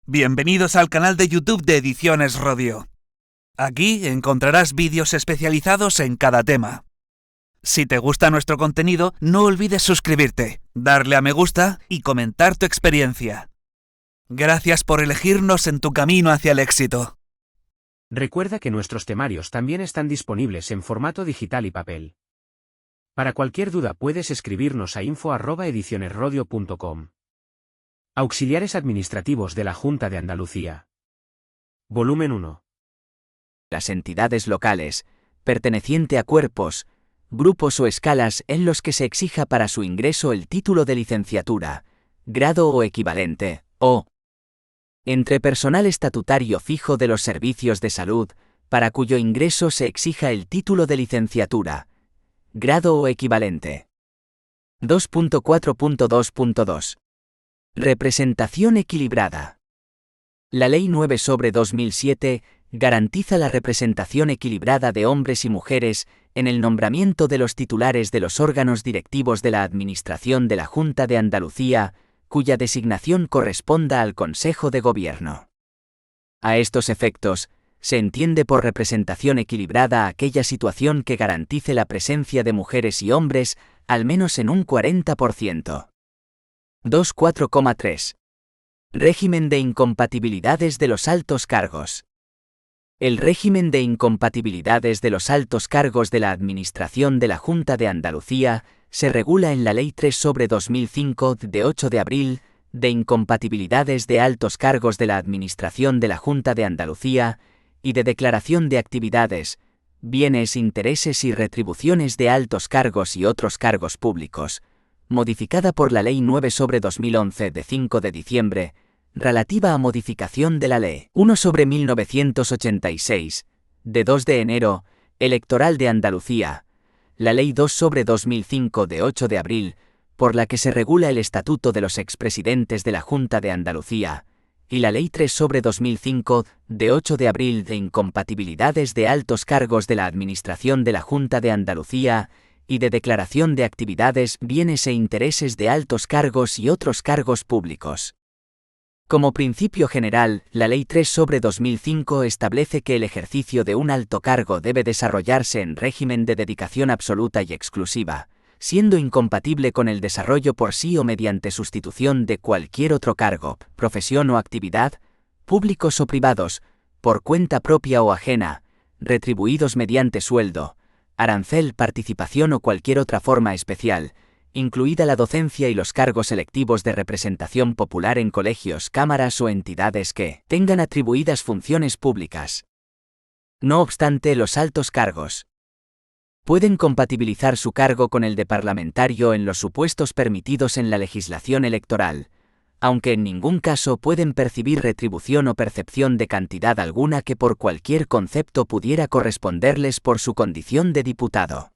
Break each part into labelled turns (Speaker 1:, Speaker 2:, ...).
Speaker 1: Bienvenidos al canal de YouTube de Ediciones Rodio. Aquí encontrarás vídeos especializados en cada tema. Si te gusta nuestro contenido, no olvides suscribirte, darle a me gusta y comentar tu experiencia. Gracias por elegirnos en tu camino hacia el éxito.
Speaker 2: Recuerda que nuestros temarios también están disponibles en formato digital y papel. Para cualquier duda puedes escribirnos a info@edicionesrodio.com. Auxiliares administrativos de la Junta de Andalucía. Volumen 1.
Speaker 3: Las entidades locales, perteneciente a cuerpos, grupos o escalas en los que se exija para su ingreso el título de licenciatura, grado o equivalente, o entre personal estatutario fijo de los servicios de salud, para cuyo ingreso se exija el título de licenciatura, grado o equivalente. 2.4.2.2. Representación equilibrada. La Ley 9/2007 garantiza la representación equilibrada de hombres y mujeres en el nombramiento de los titulares de los órganos directivos de la Administración de la Junta de Andalucía, cuya designación corresponda al Consejo de Gobierno. A estos efectos, se entiende por representación equilibrada aquella situación que garantice la presencia de mujeres y hombres al menos en un 40%. 2.4.3. Régimen de incompatibilidades de los altos cargos. El régimen de incompatibilidades de los altos cargos de la Administración de la Junta de Andalucía se regula en la Ley 3/2005 de 8 de abril de incompatibilidades de altos cargos de la Administración de la Junta de Andalucía y de declaración de actividades, bienes, intereses y retribuciones de altos cargos y otros cargos públicos, modificada por la Ley 9/2011 de 5 de diciembre, relativa a modificación de la Ley 1/1986, de 2 de enero, electoral de Andalucía, la Ley 2/2005 de 8 de abril, por la que se regula el estatuto de los expresidentes de la Junta de Andalucía, y la Ley 3/2005 de 8 de abril de incompatibilidades de altos cargos de la Administración de la Junta de Andalucía y de declaración de actividades, bienes e intereses de altos cargos y otros cargos públicos. Como principio general, la Ley 3/2005 establece que el ejercicio de un alto cargo debe desarrollarse en régimen de dedicación absoluta y exclusiva, siendo incompatible con el desarrollo por sí o mediante sustitución de cualquier otro cargo, profesión o actividad, públicos o privados, por cuenta propia o ajena, retribuidos mediante sueldo, arancel, participación o cualquier otra forma especial, incluida la docencia y los cargos selectivos de representación popular en colegios, cámaras o entidades que tengan atribuidas funciones públicas. No obstante, los altos cargos pueden compatibilizar su cargo con el de parlamentario en los supuestos permitidos en la legislación electoral, aunque en ningún caso pueden percibir retribución o percepción de cantidad alguna que por cualquier concepto pudiera corresponderles por su condición de diputado.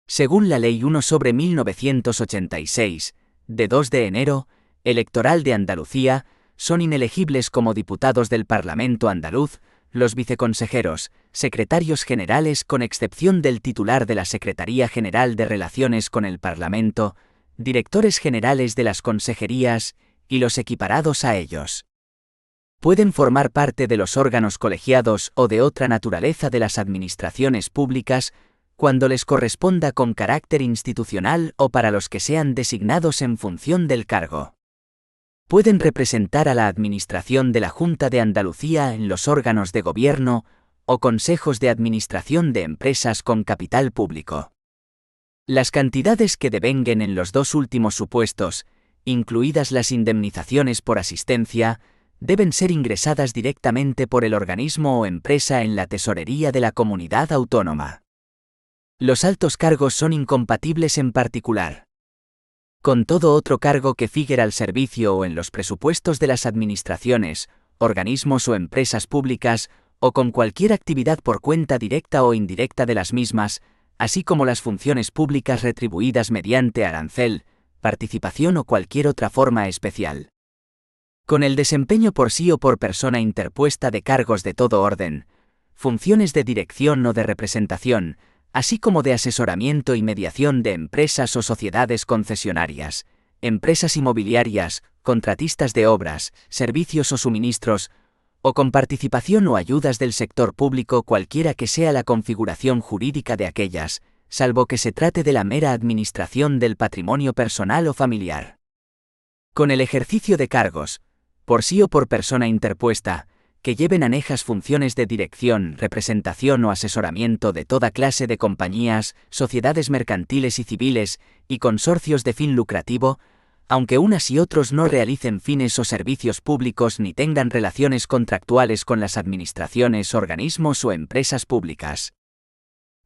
Speaker 3: Según la Ley 1/1986, de 2 de enero, electoral de Andalucía, son inelegibles como diputados del Parlamento andaluz los viceconsejeros, secretarios generales con excepción del titular de la Secretaría General de Relaciones con el Parlamento, directores generales de las consejerías y los equiparados a ellos. Pueden formar parte de los órganos colegiados o de otra naturaleza de las administraciones públicas cuando les corresponda con carácter institucional o para los que sean designados en función del cargo. Pueden representar a la Administración de la Junta de Andalucía en los órganos de gobierno o consejos de administración de empresas con capital público. Las cantidades que devenguen en los dos últimos supuestos, incluidas las indemnizaciones por asistencia, deben ser ingresadas directamente por el organismo o empresa en la tesorería de la comunidad autónoma. Los altos cargos son incompatibles en particular con todo otro cargo que figure al servicio o en los presupuestos de las administraciones, organismos o empresas públicas, o con cualquier actividad por cuenta directa o indirecta de las mismas, así como las funciones públicas retribuidas mediante arancel, participación o cualquier otra forma especial. Con el desempeño por sí o por persona interpuesta de cargos de todo orden, funciones de dirección o de representación, así como de asesoramiento y mediación de empresas o sociedades concesionarias, empresas inmobiliarias, contratistas de obras, servicios o suministros, o con participación o ayudas del sector público cualquiera que sea la configuración jurídica de aquellas, salvo que se trate de la mera administración del patrimonio personal o familiar. Con el ejercicio de cargos, por sí o por persona interpuesta, que lleven anejas funciones de dirección, representación o asesoramiento de toda clase de compañías, sociedades mercantiles y civiles, y consorcios de fin lucrativo, aunque unas y otros no realicen fines o servicios públicos ni tengan relaciones contractuales con las administraciones, organismos o empresas públicas.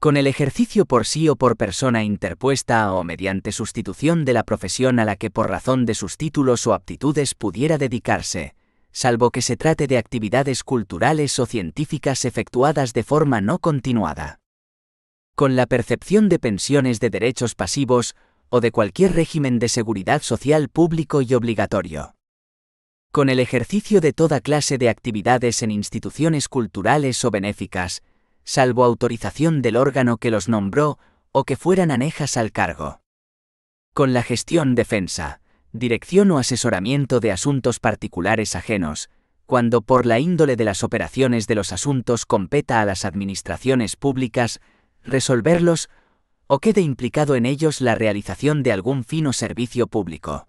Speaker 3: Con el ejercicio por sí o por persona interpuesta o mediante sustitución de la profesión a la que por razón de sus títulos o aptitudes pudiera dedicarse, salvo que se trate de actividades culturales o científicas efectuadas de forma no continuada. Con la percepción de pensiones de derechos pasivos o de cualquier régimen de seguridad social público y obligatorio. Con el ejercicio de toda clase de actividades en instituciones culturales o benéficas, salvo autorización del órgano que los nombró o que fueran anejas al cargo. Con la gestión, defensa, dirección o asesoramiento de asuntos particulares ajenos, cuando por la índole de las operaciones de los asuntos competa a las administraciones públicas resolverlos o quede implicado en ellos la realización de algún fin o servicio público.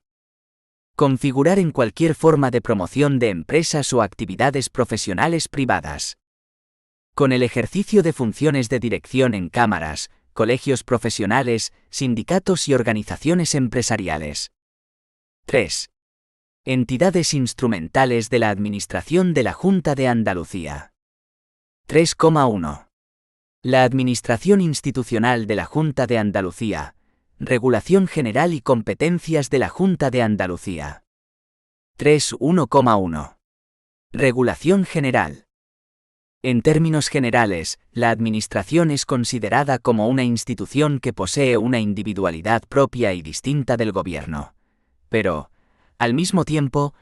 Speaker 3: Configurar en cualquier forma de promoción de empresas o actividades profesionales privadas. Con el ejercicio de funciones de dirección en cámaras, colegios profesionales, sindicatos y organizaciones empresariales. 3. Entidades instrumentales de la Administración de la Junta de Andalucía. 3,1. La Administración institucional de la Junta de Andalucía. Regulación general y competencias de la Junta de Andalucía. 3.1,1. Regulación general. En términos generales, la Administración es considerada como una institución que posee una individualidad propia y distinta del Gobierno. Pero, al mismo tiempo,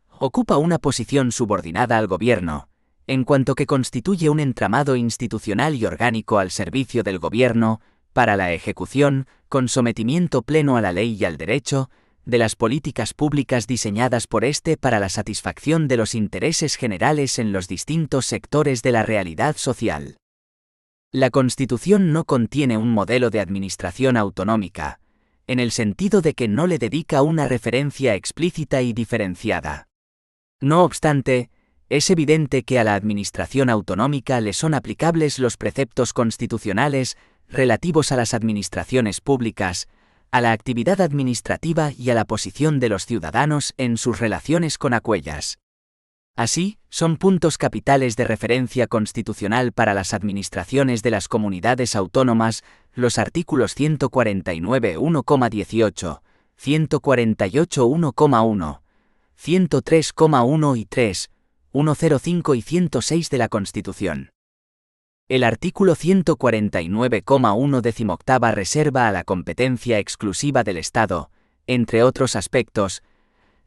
Speaker 3: ocupa una posición subordinada al Gobierno, en cuanto que constituye un entramado institucional y orgánico al servicio del Gobierno, para la ejecución, con sometimiento pleno a la ley y al derecho, de las políticas públicas diseñadas por éste para la satisfacción de los intereses generales en los distintos sectores de la realidad social. La Constitución no contiene un modelo de administración autonómica, en el sentido de que no le dedica una referencia explícita y diferenciada. No obstante, es evidente que a la administración autonómica le son aplicables los preceptos constitucionales relativos a las administraciones públicas, a la actividad administrativa y a la posición de los ciudadanos en sus relaciones con aquellas. Así, son puntos capitales de referencia constitucional para las administraciones de las comunidades autónomas los artículos 149.1,18, 148.1,1, 103,1 y 3, 105 y 106 de la Constitución. El artículo 149,1 18 reserva a la competencia exclusiva del Estado, entre otros aspectos,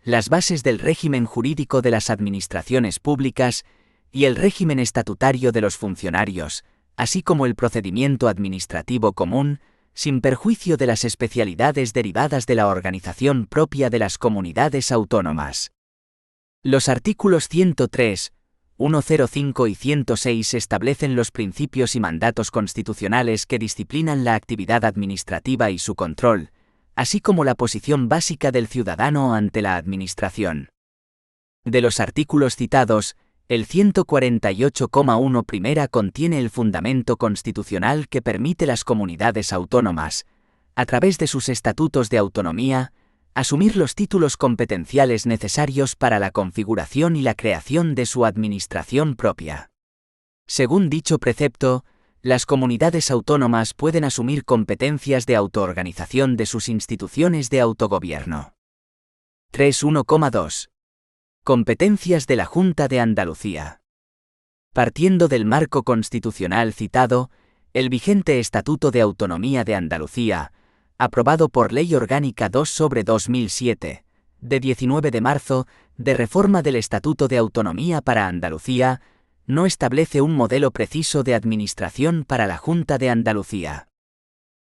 Speaker 3: las bases del régimen jurídico de las administraciones públicas y el régimen estatutario de los funcionarios, así como el procedimiento administrativo común, sin perjuicio de las especialidades derivadas de la organización propia de las comunidades autónomas. Los artículos 103, 105 y 106 establecen los principios y mandatos constitucionales que disciplinan la actividad administrativa y su control, así como la posición básica del ciudadano ante la administración. De los artículos citados, el 148,1 primera contiene el fundamento constitucional que permite las comunidades autónomas, a través de sus estatutos de autonomía, asumir los títulos competenciales necesarios para la configuración y la creación de su administración propia. Según dicho precepto, las comunidades autónomas pueden asumir competencias de autoorganización de sus instituciones de autogobierno. 3.1,2. Competencias de la Junta de Andalucía. Partiendo del marco constitucional citado, el vigente Estatuto de Autonomía de Andalucía, aprobado por Ley Orgánica 2/2007, de 19 de marzo, de reforma del Estatuto de Autonomía para Andalucía, no establece un modelo preciso de administración para la Junta de Andalucía.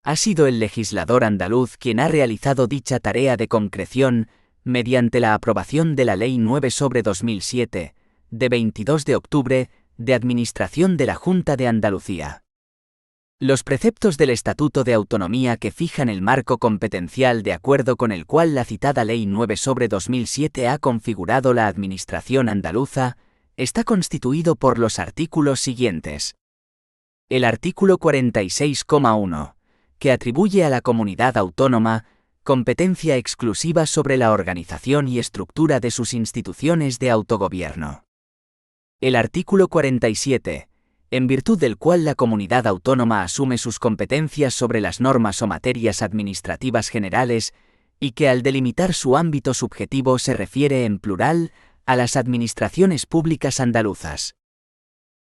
Speaker 3: Ha sido el legislador andaluz quien ha realizado dicha tarea de concreción mediante la aprobación de la Ley 9/2007, de 22 de octubre, de Administración de la Junta de Andalucía. Los preceptos del Estatuto de Autonomía que fijan el marco competencial de acuerdo con el cual la citada Ley 9/2007 ha configurado la Administración andaluza, está constituido por los artículos siguientes. El artículo 46,1, que atribuye a la comunidad autónoma competencia exclusiva sobre la organización y estructura de sus instituciones de autogobierno. El artículo 47, en virtud del cual la comunidad autónoma asume sus competencias sobre las normas o materias administrativas generales y que al delimitar su ámbito subjetivo se refiere en plural a las administraciones públicas andaluzas.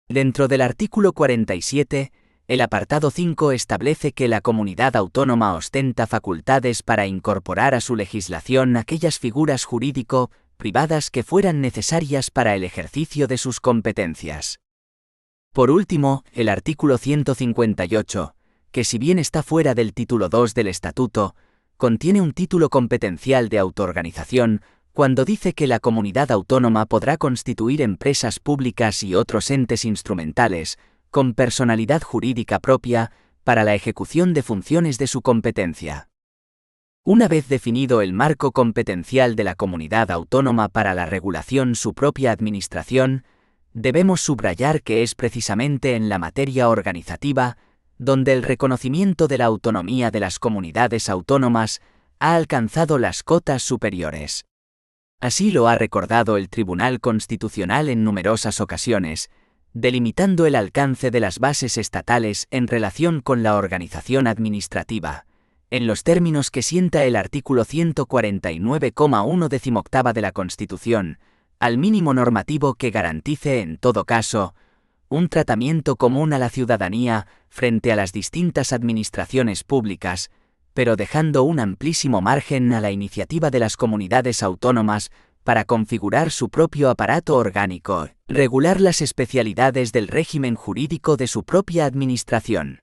Speaker 3: Dentro del artículo 47, el apartado 5 establece que la comunidad autónoma ostenta facultades para incorporar a su legislación aquellas figuras jurídico-privadas que fueran necesarias para el ejercicio de sus competencias. Por último, el artículo 158, que si bien está fuera del título 2 del Estatuto, contiene un título competencial de autoorganización cuando dice que la comunidad autónoma podrá constituir empresas públicas y otros entes instrumentales, con personalidad jurídica propia, para la ejecución de funciones de su competencia. Una vez definido el marco competencial de la comunidad autónoma para la regulación su propia administración, debemos subrayar que es precisamente en la materia organizativa donde el reconocimiento de la autonomía de las comunidades autónomas ha alcanzado las cotas superiores. Así lo ha recordado el Tribunal Constitucional en numerosas ocasiones, delimitando el alcance de las bases estatales en relación con la organización administrativa, en los términos que sienta el artículo 149,1 18ª de la Constitución, al mínimo normativo que garantice en todo caso un tratamiento común a la ciudadanía frente a las distintas administraciones públicas, pero dejando un amplísimo margen a la iniciativa de las comunidades autónomas para configurar su propio aparato orgánico, regular las especialidades del régimen jurídico de su propia administración.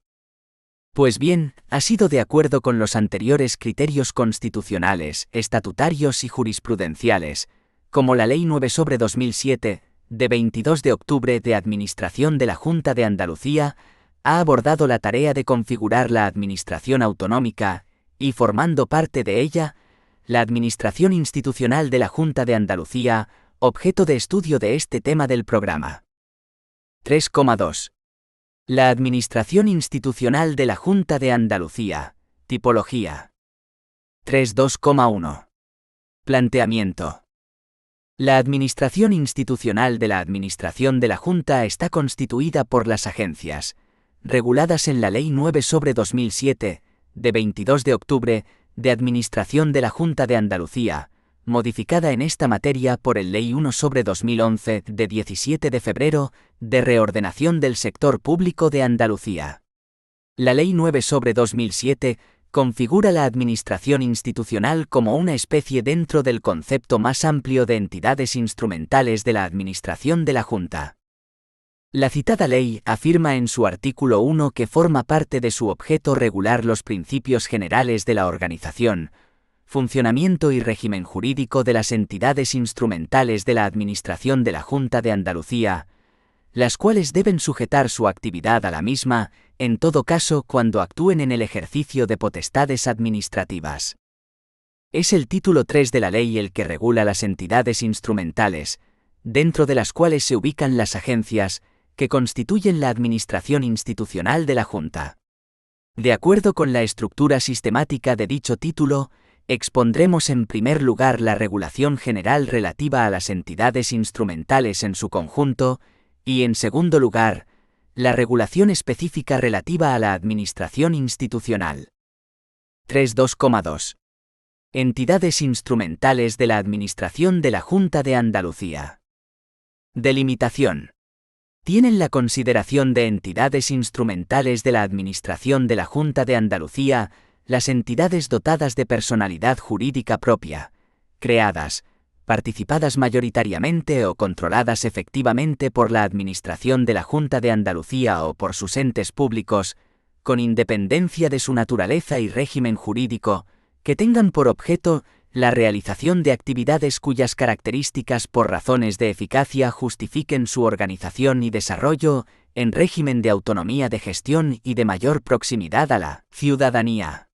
Speaker 3: Pues bien, ha sido de acuerdo con los anteriores criterios constitucionales, estatutarios y jurisprudenciales, como la Ley 9/2007, de 22 de octubre de Administración de la Junta de Andalucía, ha abordado la tarea de configurar la administración autonómica y, formando parte de ella, la administración institucional de la Junta de Andalucía, objeto de estudio de este tema del programa. 3,2. La administración institucional de la Junta de Andalucía, tipología. 3.2,1. Planteamiento. La administración institucional de la Administración de la Junta está constituida por las agencias, reguladas en la Ley 9/2007, de 22 de octubre, de Administración de la Junta de Andalucía, modificada en esta materia por el Ley 1/2011, de 17 de febrero, de reordenación del sector público de Andalucía. La Ley 9/2007 configura la administración institucional como una especie dentro del concepto más amplio de entidades instrumentales de la administración de la Junta. La citada ley afirma en su artículo 1 que forma parte de su objeto regular los principios generales de la organización, funcionamiento y régimen jurídico de las entidades instrumentales de la administración de la Junta de Andalucía, las cuales deben sujetar su actividad a la misma, en todo caso cuando actúen en el ejercicio de potestades administrativas. Es el título 3 de la ley el que regula las entidades instrumentales, dentro de las cuales se ubican las agencias, que constituyen la administración institucional de la Junta. De acuerdo con la estructura sistemática de dicho título, expondremos en primer lugar la regulación general relativa a las entidades instrumentales en su conjunto, y en segundo lugar, la regulación específica relativa a la administración institucional. 3.2,2. Entidades instrumentales de la Administración de la Junta de Andalucía. Delimitación. Tienen la consideración de entidades instrumentales de la Administración de la Junta de Andalucía las entidades dotadas de personalidad jurídica propia, creadas, participadas mayoritariamente o controladas efectivamente por la Administración de la Junta de Andalucía o por sus entes públicos, con independencia de su naturaleza y régimen jurídico, que tengan por objeto la realización de actividades cuyas características por razones de eficacia justifiquen su organización y desarrollo en régimen de autonomía de gestión y de mayor proximidad a la ciudadanía.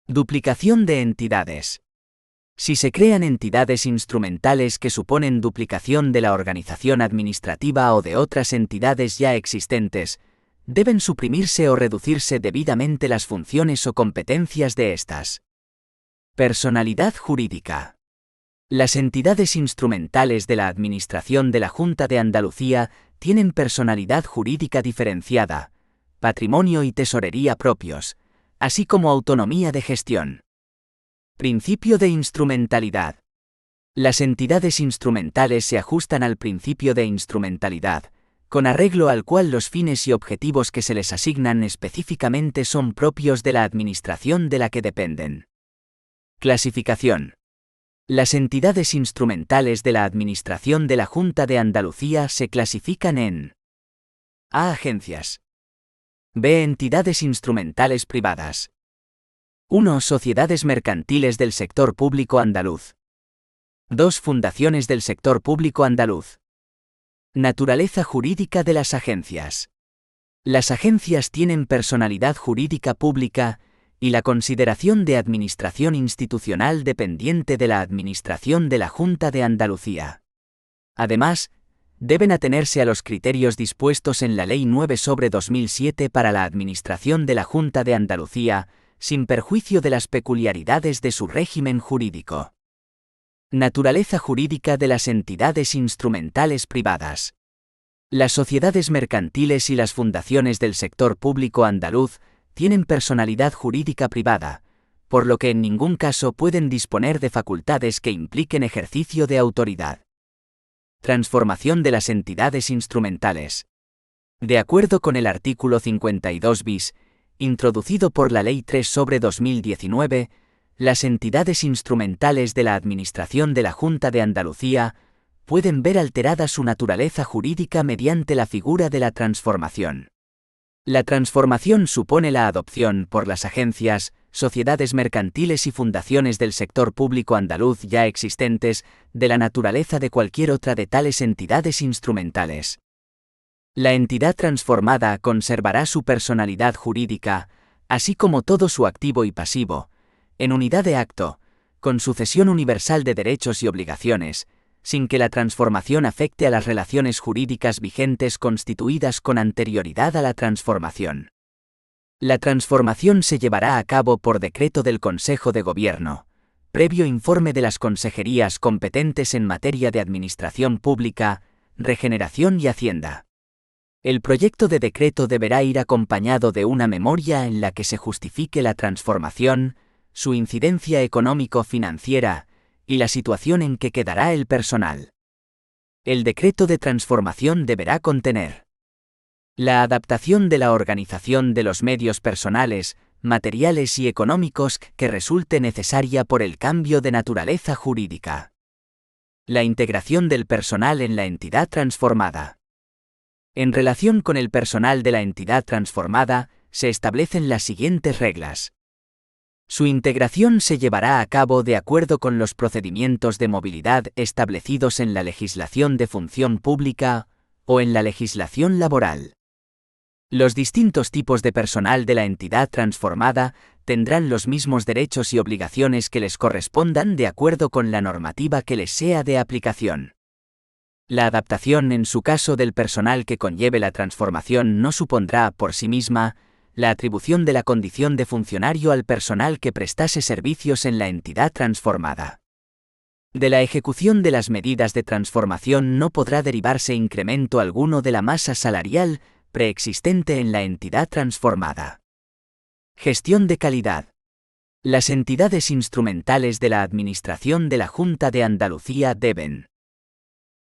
Speaker 3: Duplicación de entidades. Si se crean entidades instrumentales que suponen duplicación de la organización administrativa o de otras entidades ya existentes, deben suprimirse o reducirse debidamente las funciones o competencias de estas. Personalidad jurídica. Las entidades instrumentales de la Administración de la Junta de Andalucía tienen personalidad jurídica diferenciada, patrimonio y tesorería propios, así como autonomía de gestión. Principio de instrumentalidad. Las entidades instrumentales se ajustan al principio de instrumentalidad, con arreglo al cual los fines y objetivos que se les asignan específicamente son propios de la administración de la que dependen. Clasificación. Las entidades instrumentales de la Administración de la Junta de Andalucía se clasifican en A. Agencias. B. Entidades instrumentales privadas. 1. Sociedades mercantiles del sector público andaluz. 2. Fundaciones del sector público andaluz. Naturaleza jurídica de las agencias. Las agencias tienen personalidad jurídica pública y la consideración de administración institucional dependiente de la Administración de la Junta de Andalucía. Además, deben atenerse a los criterios dispuestos en la Ley 9/2007 para la Administración de la Junta de Andalucía, sin perjuicio de las peculiaridades de su régimen jurídico. Naturaleza jurídica de las entidades instrumentales privadas. Las sociedades mercantiles y las fundaciones del sector público andaluz tienen personalidad jurídica privada, por lo que en ningún caso pueden disponer de facultades que impliquen ejercicio de autoridad. Transformación de las entidades instrumentales. De acuerdo con el artículo 52 bis, introducido por la Ley 3/2019, las entidades instrumentales de la Administración de la Junta de Andalucía pueden ver alterada su naturaleza jurídica mediante la figura de la transformación. La transformación supone la adopción por las agencias, sociedades mercantiles y fundaciones del sector público andaluz ya existentes de la naturaleza de cualquier otra de tales entidades instrumentales. La entidad transformada conservará su personalidad jurídica, así como todo su activo y pasivo, en unidad de acto, con sucesión universal de derechos y obligaciones, sin que la transformación afecte a las relaciones jurídicas vigentes constituidas con anterioridad a la transformación. La transformación se llevará a cabo por decreto del Consejo de Gobierno, previo informe de las consejerías competentes en materia de administración pública, regeneración y hacienda. El proyecto de decreto deberá ir acompañado de una memoria en la que se justifique la transformación, su incidencia económico-financiera, y la situación en que quedará el personal. El decreto de transformación deberá contener la adaptación de la organización de los medios personales, materiales y económicos que resulte necesaria por el cambio de naturaleza jurídica. La integración del personal en la entidad transformada. En relación con el personal de la entidad transformada, se establecen las siguientes reglas. Su integración se llevará a cabo de acuerdo con los procedimientos de movilidad establecidos en la legislación de función pública o en la legislación laboral. Los distintos tipos de personal de la entidad transformada tendrán los mismos derechos y obligaciones que les correspondan de acuerdo con la normativa que les sea de aplicación. La adaptación en su caso del personal que conlleve la transformación no supondrá por sí misma la atribución de la condición de funcionario al personal que prestase servicios en la entidad transformada. De la ejecución de las medidas de transformación no podrá derivarse incremento alguno de la masa salarial preexistente en la entidad transformada. Gestión de calidad. Las entidades instrumentales de la Administración de la Junta de Andalucía deben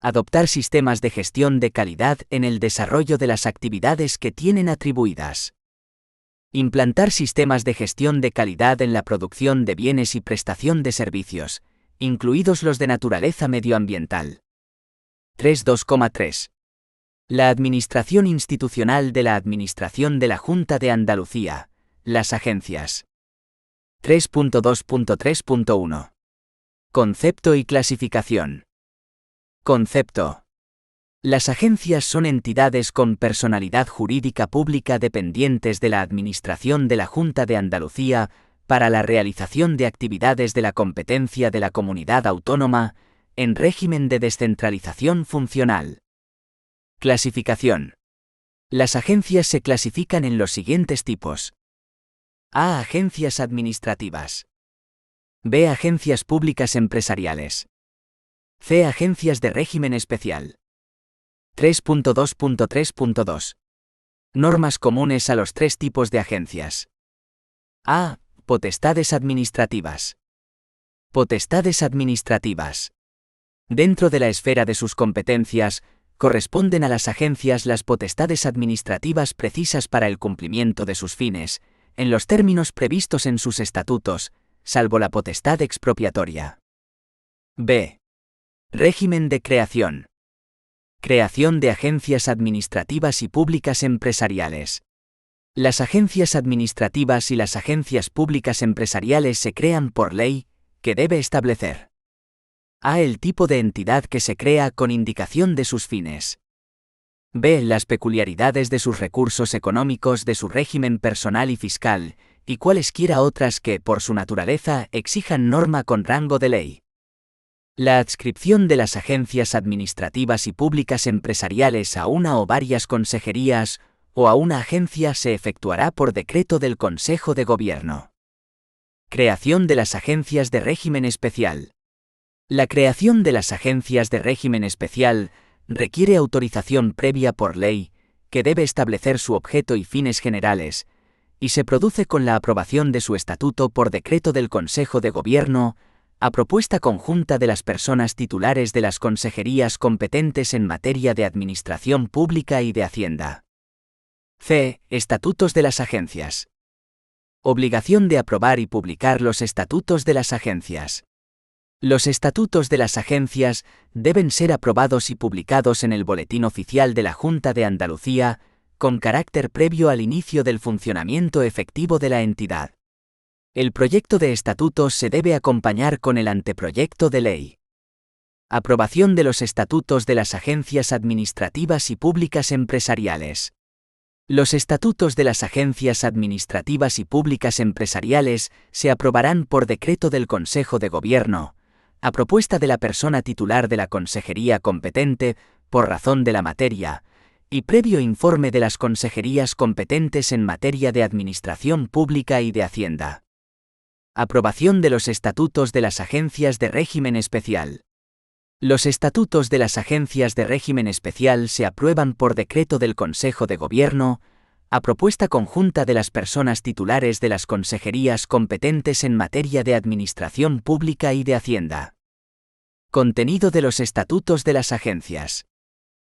Speaker 3: adoptar sistemas de gestión de calidad en el desarrollo de las actividades que tienen atribuidas. Implantar sistemas de gestión de calidad en la producción de bienes y prestación de servicios, incluidos los de naturaleza medioambiental. 3.2.3. La administración institucional de la Administración de la Junta de Andalucía, las agencias. 3.2.3.1. Concepto y clasificación. Concepto. Las agencias son entidades con personalidad jurídica pública dependientes de la Administración de la Junta de Andalucía para la realización de actividades de la competencia de la comunidad autónoma, en régimen de descentralización funcional. Clasificación. Las agencias se clasifican en los siguientes tipos. A. Agencias administrativas. B. Agencias públicas empresariales. C. Agencias de régimen especial. 3.2.3.2. Normas comunes a los tres tipos de agencias. A. Potestades administrativas. Potestades administrativas. Dentro de la esfera de sus competencias, corresponden a las agencias las potestades administrativas precisas para el cumplimiento de sus fines, en los términos previstos en sus estatutos, salvo la potestad expropiatoria. B. Régimen de creación. Creación de agencias administrativas y públicas empresariales. Las agencias administrativas y las agencias públicas empresariales se crean por ley, que debe establecer. A. El tipo de entidad que se crea con indicación de sus fines. B. Las peculiaridades de sus recursos económicos, de su régimen personal y fiscal, y cualesquiera otras que, por su naturaleza, exijan norma con rango de ley. La adscripción de las agencias administrativas y públicas empresariales a una o varias consejerías o a una agencia se efectuará por decreto del Consejo de Gobierno. Creación de las agencias de régimen especial. La creación de las agencias de régimen especial requiere autorización previa por ley, que debe establecer su objeto y fines generales, y se produce con la aprobación de su estatuto por decreto del Consejo de Gobierno, a propuesta conjunta de las personas titulares de las consejerías competentes en materia de administración pública y de Hacienda. C. Estatutos de las agencias. Obligación de aprobar y publicar los estatutos de las agencias. Los estatutos de las agencias deben ser aprobados y publicados en el Boletín Oficial de la Junta de Andalucía, con carácter previo al inicio del funcionamiento efectivo de la entidad. El proyecto de estatutos se debe acompañar con el anteproyecto de ley. Aprobación de los estatutos de las agencias administrativas y públicas empresariales. Los estatutos de las agencias administrativas y públicas empresariales se aprobarán por decreto del Consejo de Gobierno, a propuesta de la persona titular de la consejería competente, por razón de la materia, y previo informe de las consejerías competentes en materia de administración pública y de Hacienda. Aprobación de los estatutos de las agencias de régimen especial. Los estatutos de las agencias de régimen especial se aprueban por decreto del Consejo de Gobierno, a propuesta conjunta de las personas titulares de las consejerías competentes en materia de administración pública y de Hacienda. Contenido de los estatutos de las agencias.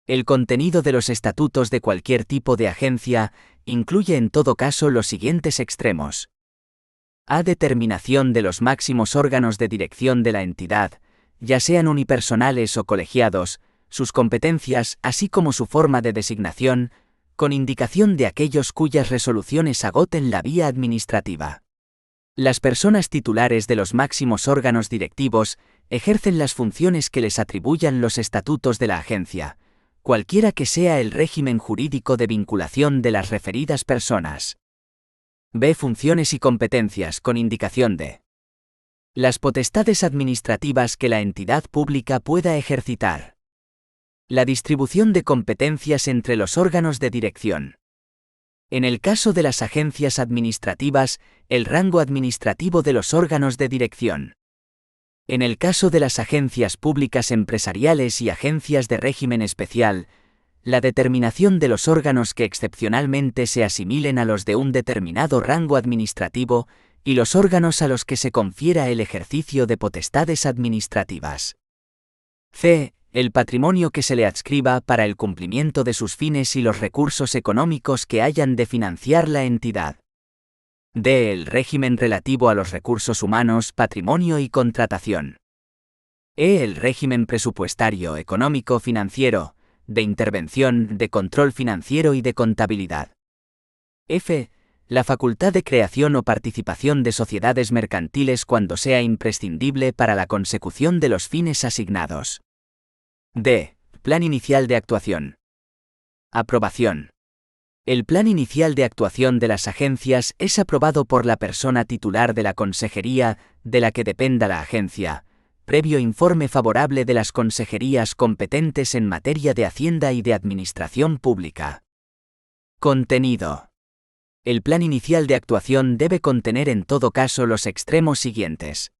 Speaker 3: El contenido de los estatutos de cualquier tipo de agencia incluye en todo caso los siguientes extremos. A. Determinación de los máximos órganos de dirección de la entidad, ya sean unipersonales o colegiados, sus competencias, así como su forma de designación, con indicación de aquellos cuyas resoluciones agoten la vía administrativa. Las personas titulares de los máximos órganos directivos ejercen las funciones que les atribuyan los estatutos de la agencia, cualquiera que sea el régimen jurídico de vinculación de las referidas personas. B. Funciones y competencias con indicación de las potestades administrativas que la entidad pública pueda ejercitar. La distribución de competencias entre los órganos de dirección. En el caso de las agencias administrativas, el rango administrativo de los órganos de dirección. En el caso de las agencias públicas empresariales y agencias de régimen especial, la determinación de los órganos que excepcionalmente se asimilen a los de un determinado rango administrativo y los órganos a los que se confiera el ejercicio de potestades administrativas. C. El patrimonio que se le adscriba para el cumplimiento de sus fines y los recursos económicos que hayan de financiar la entidad. D. El régimen relativo a los recursos humanos, patrimonio y contratación. E. El régimen presupuestario, económico, financiero, de intervención, de control financiero y de contabilidad. F. La facultad de creación o participación de sociedades mercantiles cuando sea imprescindible para la consecución de los fines asignados. D. Plan inicial de actuación. Aprobación. El plan inicial de actuación de las agencias es aprobado por la persona titular de la consejería de la que dependa la agencia, previo informe favorable de las consejerías competentes en materia de Hacienda y de Administración Pública. Contenido. El plan inicial de actuación debe contener en todo caso los extremos siguientes.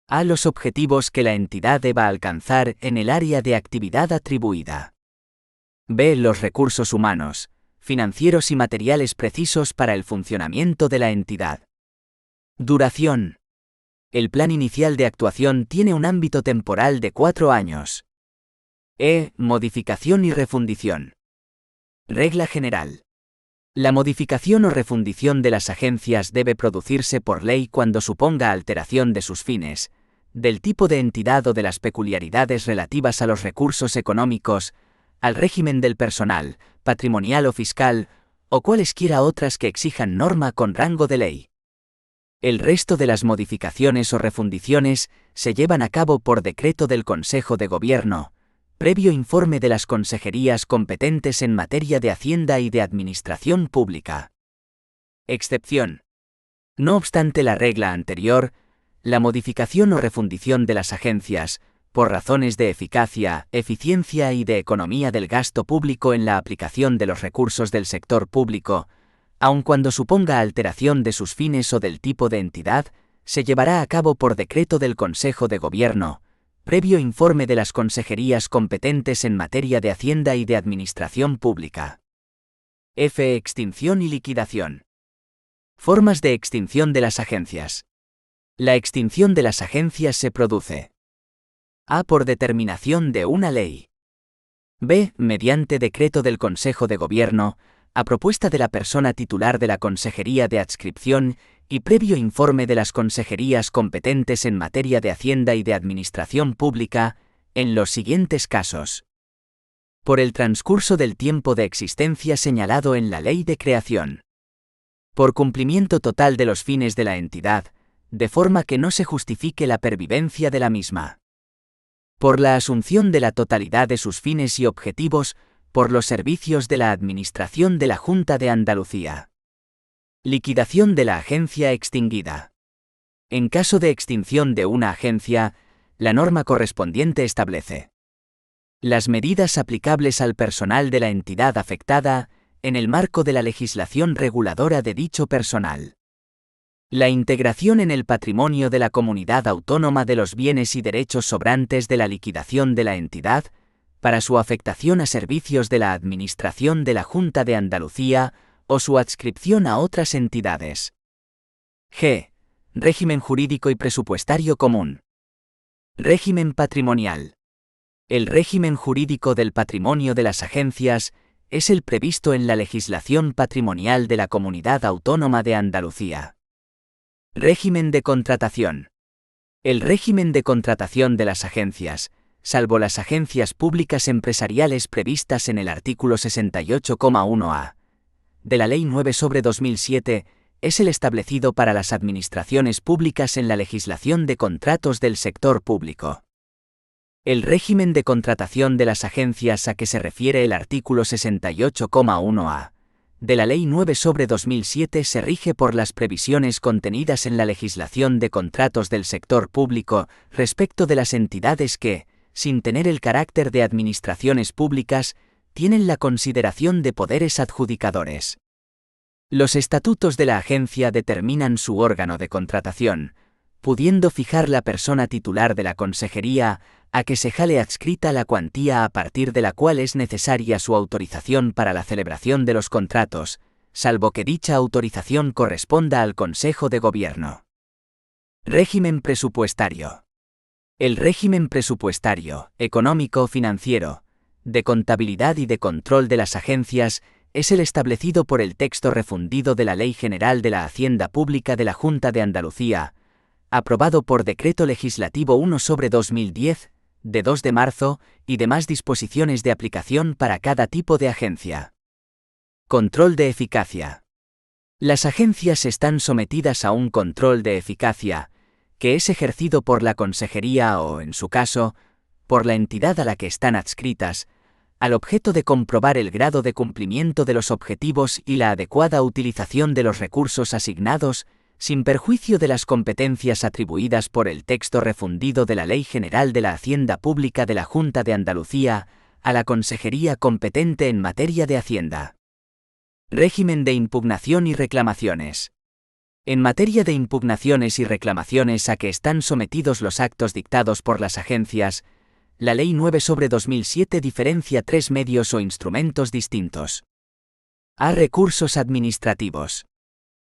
Speaker 3: A. Los objetivos que la entidad deba alcanzar en el área de actividad atribuida. B. Los recursos humanos, financieros y materiales precisos para el funcionamiento de la entidad. Duración. El plan inicial de actuación tiene un ámbito temporal de 4 años. E. Modificación y refundición. Regla general. La modificación o refundición de las agencias debe producirse por ley cuando suponga alteración de sus fines, del tipo de entidad o de las peculiaridades relativas a los recursos económicos, al régimen del personal, patrimonial o fiscal, o cualesquiera otras que exijan norma con rango de ley. El resto de las modificaciones o refundiciones se llevan a cabo por decreto del Consejo de Gobierno, previo informe de las consejerías competentes en materia de Hacienda y de Administración Pública. Excepción. No obstante la regla anterior, la modificación o refundición de las agencias, por razones de eficacia, eficiencia y de economía del gasto público en la aplicación de los recursos del sector público, aun cuando suponga alteración de sus fines o del tipo de entidad, se llevará a cabo por decreto del Consejo de Gobierno, previo informe de las consejerías competentes en materia de Hacienda y de Administración Pública. F. Extinción y liquidación. Formas de extinción de las agencias. La extinción de las agencias se produce: A. Por determinación de una ley. B. Mediante decreto del Consejo de Gobierno, a propuesta de la persona titular de la Consejería de Adscripción y previo informe de las consejerías competentes en materia de Hacienda y de Administración Pública, en los siguientes casos. Por el transcurso del tiempo de existencia señalado en la Ley de Creación. Por cumplimiento total de los fines de la entidad, de forma que no se justifique la pervivencia de la misma. Por la asunción de la totalidad de sus fines y objetivos por los servicios de la Administración de la Junta de Andalucía. Liquidación de la agencia extinguida. En caso de extinción de una agencia, la norma correspondiente establece las medidas aplicables al personal de la entidad afectada en el marco de la legislación reguladora de dicho personal. La integración en el patrimonio de la comunidad autónoma de los bienes y derechos sobrantes de la liquidación de la entidad, para su afectación a servicios de la Administración de la Junta de Andalucía o su adscripción a otras entidades. G. Régimen jurídico y presupuestario común. Régimen patrimonial. El régimen jurídico del patrimonio de las agencias es el previsto en la legislación patrimonial de la Comunidad Autónoma de Andalucía. Régimen de contratación. El régimen de contratación de las agencias, salvo las agencias públicas empresariales previstas en el artículo 68,1a de la Ley 9/2007, es el establecido para las administraciones públicas en la legislación de contratos del sector público. El régimen de contratación de las agencias a que se refiere el artículo 68,1a de la Ley 9/2007 se rige por las previsiones contenidas en la legislación de contratos del sector público respecto de las entidades que, sin tener el carácter de administraciones públicas, tienen la consideración de poderes adjudicadores. Los estatutos de la agencia determinan su órgano de contratación, pudiendo fijar la persona titular de la consejería a que se jale adscrita la cuantía a partir de la cual es necesaria su autorización para la celebración de los contratos, salvo que dicha autorización corresponda al Consejo de Gobierno. Régimen presupuestario. El régimen presupuestario, económico-financiero, de contabilidad y de control de las agencias es el establecido por el texto refundido de la Ley General de la Hacienda Pública de la Junta de Andalucía, aprobado por Decreto Legislativo 1/2010, de 2 de marzo, y demás disposiciones de aplicación para cada tipo de agencia. Control de eficacia. Las agencias están sometidas a un control de eficacia, que es ejercido por la consejería o, en su caso, por la entidad a la que están adscritas, al objeto de comprobar el grado de cumplimiento de los objetivos y la adecuada utilización de los recursos asignados, sin perjuicio de las competencias atribuidas por el texto refundido de la Ley General de la Hacienda Pública de la Junta de Andalucía, a la consejería competente en materia de Hacienda. Régimen de impugnación y reclamaciones. En materia de impugnaciones y reclamaciones a que están sometidos los actos dictados por las agencias, la Ley 9/2007 diferencia 3 medios o instrumentos distintos. A. Recursos administrativos.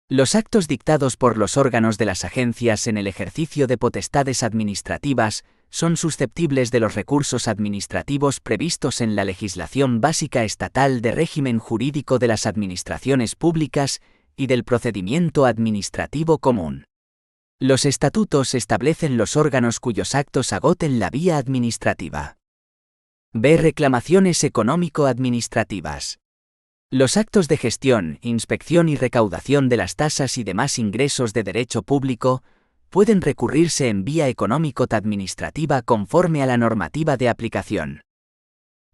Speaker 3: Los actos dictados por los órganos de las agencias en el ejercicio de potestades administrativas son susceptibles de los recursos administrativos previstos en la legislación básica estatal de régimen jurídico de las administraciones públicas y del procedimiento administrativo común. Los estatutos establecen los órganos cuyos actos agoten la vía administrativa. B. Reclamaciones económico-administrativas. Los actos de gestión, inspección y recaudación de las tasas y demás ingresos de derecho público pueden recurrirse en vía económico-administrativa conforme a la normativa de aplicación.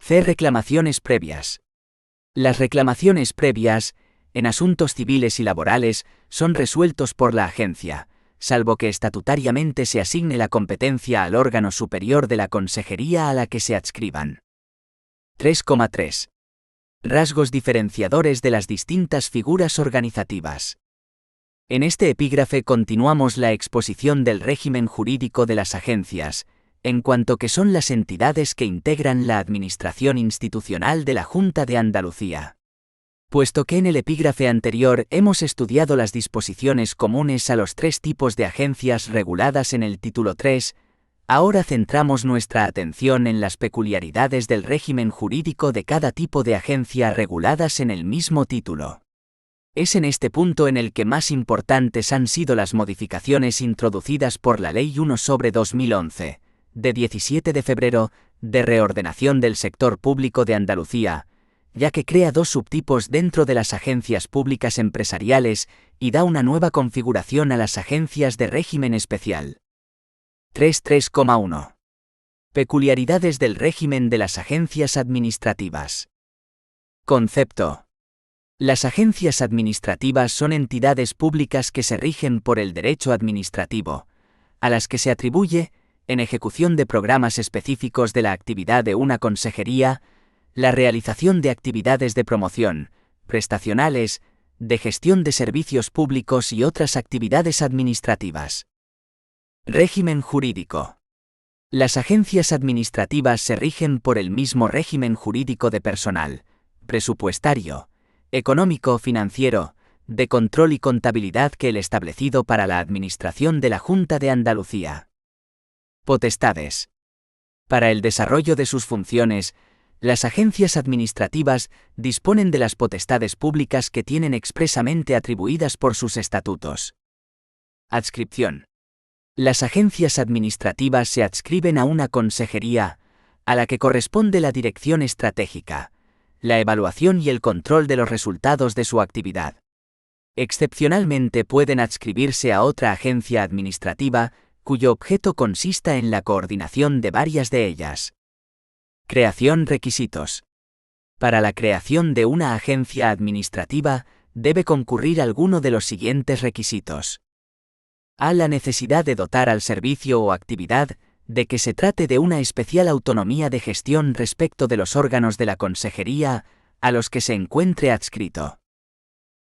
Speaker 3: C. Reclamaciones previas. Las reclamaciones previas, en asuntos civiles y laborales, son resueltos por la agencia, salvo que estatutariamente se asigne la competencia al órgano superior de la consejería a la que se adscriban. 3,3. Rasgos diferenciadores de las distintas figuras organizativas. En este epígrafe continuamos la exposición del régimen jurídico de las agencias, en cuanto que son las entidades que integran la administración institucional de la Junta de Andalucía. Puesto que en el epígrafe anterior hemos estudiado las disposiciones comunes a los 3 tipos de agencias reguladas en el título 3, ahora centramos nuestra atención en las peculiaridades del régimen jurídico de cada tipo de agencia reguladas en el mismo título. Es en este punto en el que más importantes han sido las modificaciones introducidas por la Ley 1/2011, de 17 de febrero, de reordenación del sector público de Andalucía, ya que crea 2 subtipos dentro de las agencias públicas empresariales y da una nueva configuración a las agencias de régimen especial. 3.3,1. Peculiaridades del régimen de las agencias administrativas. Concepto. Las agencias administrativas son entidades públicas que se rigen por el derecho administrativo, a las que se atribuye, en ejecución de programas específicos de la actividad de una consejería, la realización de actividades de promoción, prestacionales, de gestión de servicios públicos y otras actividades administrativas. Régimen jurídico. Las agencias administrativas se rigen por el mismo régimen jurídico de personal, presupuestario, económico, financiero, de control y contabilidad que el establecido para la administración de la Junta de Andalucía. Potestades. Para el desarrollo de sus funciones, las agencias administrativas disponen de las potestades públicas que tienen expresamente atribuidas por sus estatutos. Adscripción. Las agencias administrativas se adscriben a una consejería, a la que corresponde la dirección estratégica, la evaluación y el control de los resultados de su actividad. Excepcionalmente pueden adscribirse a otra agencia administrativa, cuyo objeto consista en la coordinación de varias de ellas. Creación. Requisitos. Para la creación de una agencia administrativa, debe concurrir alguno de los siguientes requisitos. A. La necesidad de dotar al servicio o actividad de que se trate de una especial autonomía de gestión respecto de los órganos de la consejería a los que se encuentre adscrito.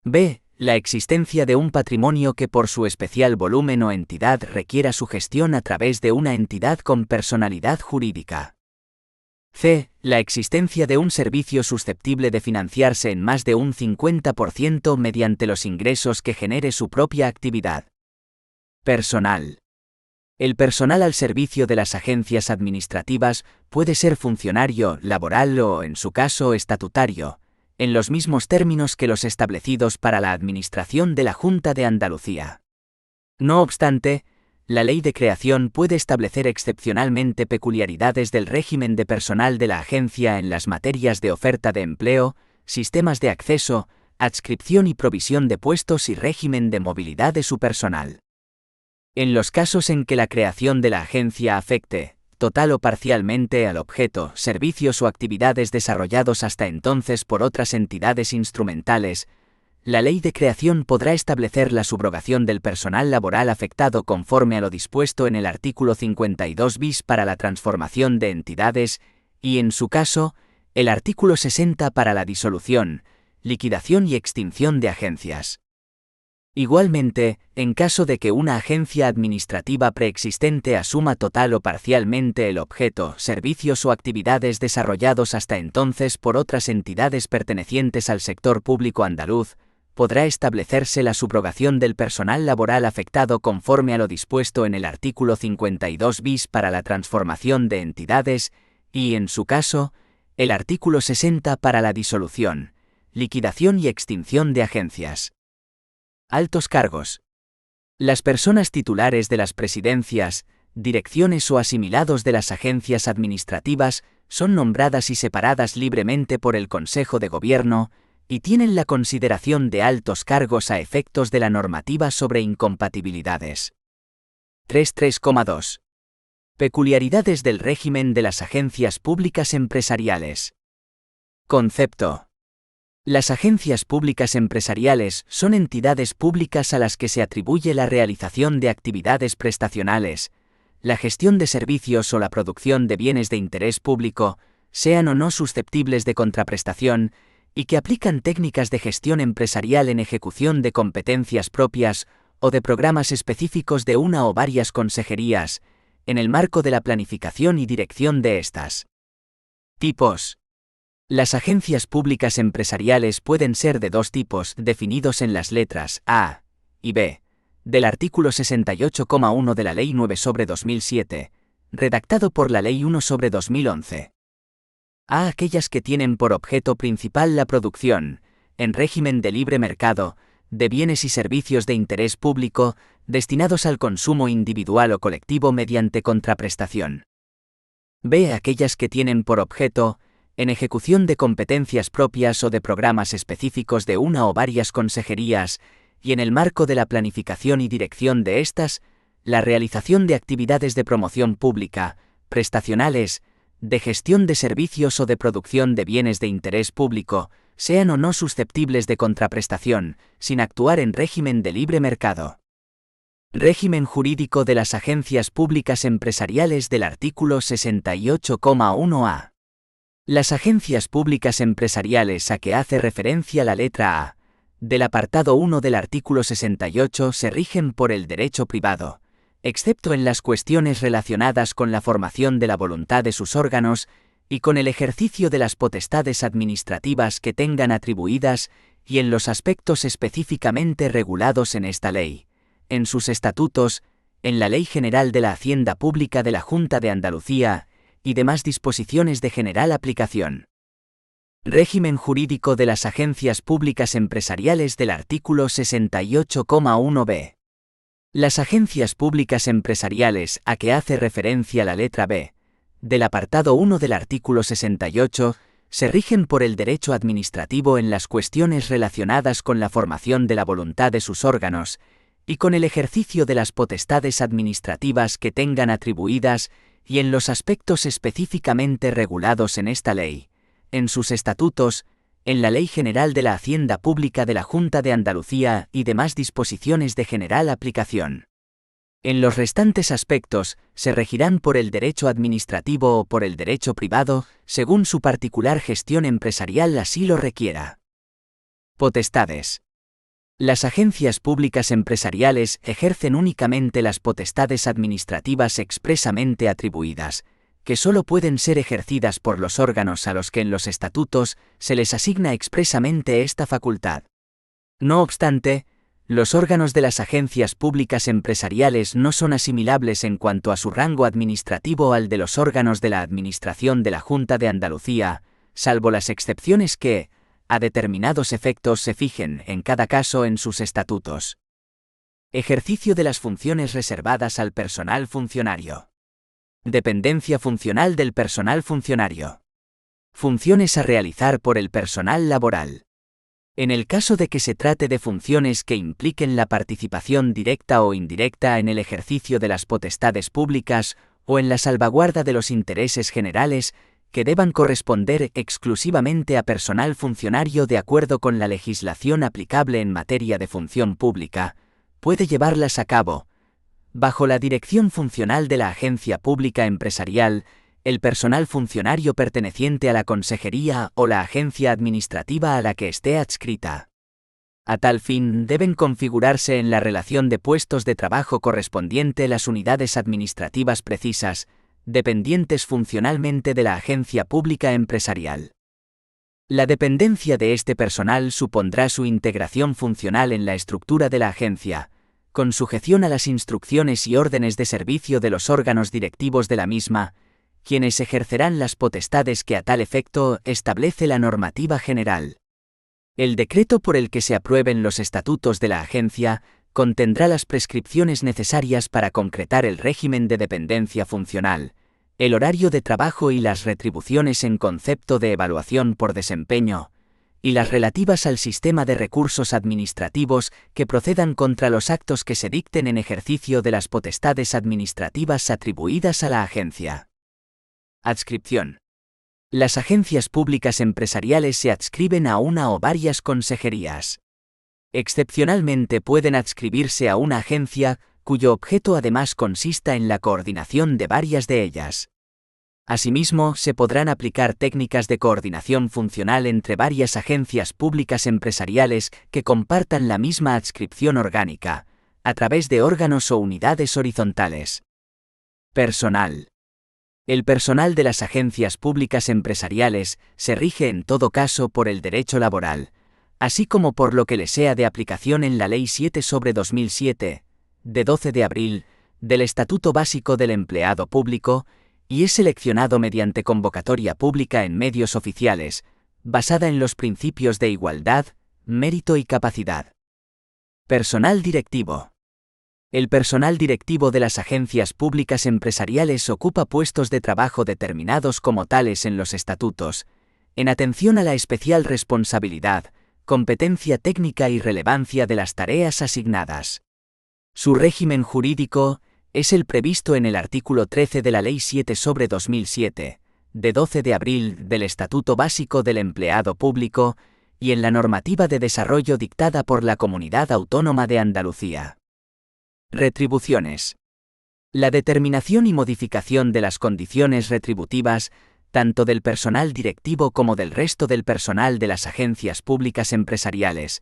Speaker 3: B. La existencia de un patrimonio que por su especial volumen o entidad requiera su gestión a través de una entidad con personalidad jurídica. C. La existencia de un servicio susceptible de financiarse en más de un 50% mediante los ingresos que genere su propia actividad. Personal. El personal al servicio de las agencias administrativas puede ser funcionario, laboral o, en su caso, estatutario, en los mismos términos que los establecidos para la administración de la Junta de Andalucía. No obstante, La ley de creación puede establecer excepcionalmente peculiaridades del régimen de personal de la agencia en las materias de oferta de empleo, sistemas de acceso, adscripción y provisión de puestos y régimen de movilidad de su personal. En los casos en que la creación de la agencia afecte, total o parcialmente, al objeto, servicios o actividades desarrollados hasta entonces por otras entidades instrumentales, la ley de creación podrá establecer la subrogación del personal laboral afectado conforme a lo dispuesto en el artículo 52 bis para la transformación de entidades y, en su caso, el artículo 60 para la disolución, liquidación y extinción de agencias. Igualmente, en caso de que una agencia administrativa preexistente asuma total o parcialmente el objeto, servicios o actividades desarrollados hasta entonces por otras entidades pertenecientes al sector público andaluz, podrá establecerse la subrogación del personal laboral afectado conforme a lo dispuesto en el artículo 52 bis para la transformación de entidades y, en su caso, el artículo 60 para la disolución, liquidación y extinción de agencias. Altos cargos. Las personas titulares de las presidencias, direcciones o asimilados de las agencias administrativas son nombradas y separadas libremente por el Consejo de Gobierno y tienen la consideración de altos cargos a efectos de la normativa sobre incompatibilidades. 3.3.2. Peculiaridades del régimen de las agencias públicas empresariales. Concepto. Las agencias públicas empresariales son entidades públicas a las que se atribuye la realización de actividades prestacionales, la gestión de servicios o la producción de bienes de interés público, sean o no susceptibles de contraprestación, y que aplican técnicas de gestión empresarial en ejecución de competencias propias o de programas específicos de una o varias consejerías, en el marco de la planificación y dirección de estas. Tipos. Las agencias públicas empresariales pueden ser de dos tipos definidos en las letras A y B del artículo 68,1 de la Ley 9/2007, redactado por la Ley 1/2011. A. Aquellas que tienen por objeto principal la producción, en régimen de libre mercado, de bienes y servicios de interés público, destinados al consumo individual o colectivo mediante contraprestación. B. Aquellas que tienen por objeto, en ejecución de competencias propias o de programas específicos de una o varias consejerías, y en el marco de la planificación y dirección de estas, la realización de actividades de promoción pública, prestacionales, de gestión de servicios o de producción de bienes de interés público, sean o no susceptibles de contraprestación, sin actuar en régimen de libre mercado. Régimen jurídico de las agencias públicas empresariales del artículo 68,1a. Las agencias públicas empresariales a que hace referencia la letra A del apartado 1 del artículo 68 se rigen por el derecho privado, excepto en las cuestiones relacionadas con la formación de la voluntad de sus órganos y con el ejercicio de las potestades administrativas que tengan atribuidas y en los aspectos específicamente regulados en esta ley, en sus estatutos, en la Ley General de la Hacienda Pública de la Junta de Andalucía y demás disposiciones de general aplicación. Régimen jurídico de las agencias públicas empresariales del artículo 68,1b. Las agencias públicas empresariales a que hace referencia la letra B del apartado 1 del artículo 68 se rigen por el derecho administrativo en las cuestiones relacionadas con la formación de la voluntad de sus órganos y con el ejercicio de las potestades administrativas que tengan atribuidas y en los aspectos específicamente regulados en esta ley, en sus estatutos, en la Ley General de la Hacienda Pública de la Junta de Andalucía y demás disposiciones de general aplicación. En los restantes aspectos, se regirán por el derecho administrativo o por el derecho privado, según su particular gestión empresarial así lo requiera. Potestades. Las agencias públicas empresariales ejercen únicamente las potestades administrativas expresamente atribuidas, que solo pueden ser ejercidas por los órganos a los que en los estatutos se les asigna expresamente esta facultad. No obstante, los órganos de las agencias públicas empresariales no son asimilables en cuanto a su rango administrativo al de los órganos de la Administración de la Junta de Andalucía, salvo las excepciones que, a determinados efectos, se fijen en cada caso en sus estatutos. Ejercicio de las funciones reservadas al personal funcionario. Dependencia funcional del personal funcionario. Funciones a realizar por el personal laboral. En el caso de que se trate de funciones que impliquen la participación directa o indirecta en el ejercicio de las potestades públicas o en la salvaguarda de los intereses generales, que deban corresponder exclusivamente a personal funcionario de acuerdo con la legislación aplicable en materia de función pública, puede llevarlas a cabo, bajo la dirección funcional de la agencia pública empresarial, el personal funcionario perteneciente a la consejería o la agencia administrativa a la que esté adscrita. A tal fin, deben configurarse en la relación de puestos de trabajo correspondiente las unidades administrativas precisas, dependientes funcionalmente de la agencia pública empresarial. La dependencia de este personal supondrá su integración funcional en la estructura de la agencia, con sujeción a las instrucciones y órdenes de servicio de los órganos directivos de la misma, quienes ejercerán las potestades que a tal efecto establece la normativa general. El decreto por el que se aprueben los estatutos de la agencia contendrá las prescripciones necesarias para concretar el régimen de dependencia funcional, el horario de trabajo y las retribuciones en concepto de evaluación por desempeño, y las relativas al sistema de recursos administrativos que procedan contra los actos que se dicten en ejercicio de las potestades administrativas atribuidas a la agencia. Adscripción. Las agencias públicas empresariales se adscriben a una o varias consejerías. Excepcionalmente pueden adscribirse a una agencia, cuyo objeto además consista en la coordinación de varias de ellas. Asimismo, se podrán aplicar técnicas de coordinación funcional entre varias agencias públicas empresariales que compartan la misma adscripción orgánica, a través de órganos o unidades horizontales. Personal. El personal de las agencias públicas empresariales se rige en todo caso por el derecho laboral, así como por lo que le sea de aplicación en la Ley 7/2007, de 12 de abril, del Estatuto Básico del Empleado Público, y es seleccionado mediante convocatoria pública en medios oficiales, basada en los principios de igualdad, mérito y capacidad. Personal directivo. El personal directivo de las agencias públicas empresariales ocupa puestos de trabajo determinados como tales en los estatutos, en atención a la especial responsabilidad, competencia técnica y relevancia de las tareas asignadas. Su régimen jurídico es el previsto en el artículo 13 de la Ley 7/2007, de 12 de abril del Estatuto Básico del Empleado Público, y en la normativa de desarrollo dictada por la Comunidad Autónoma de Andalucía. Retribuciones. La determinación y modificación de las condiciones retributivas, tanto del personal directivo como del resto del personal de las agencias públicas empresariales,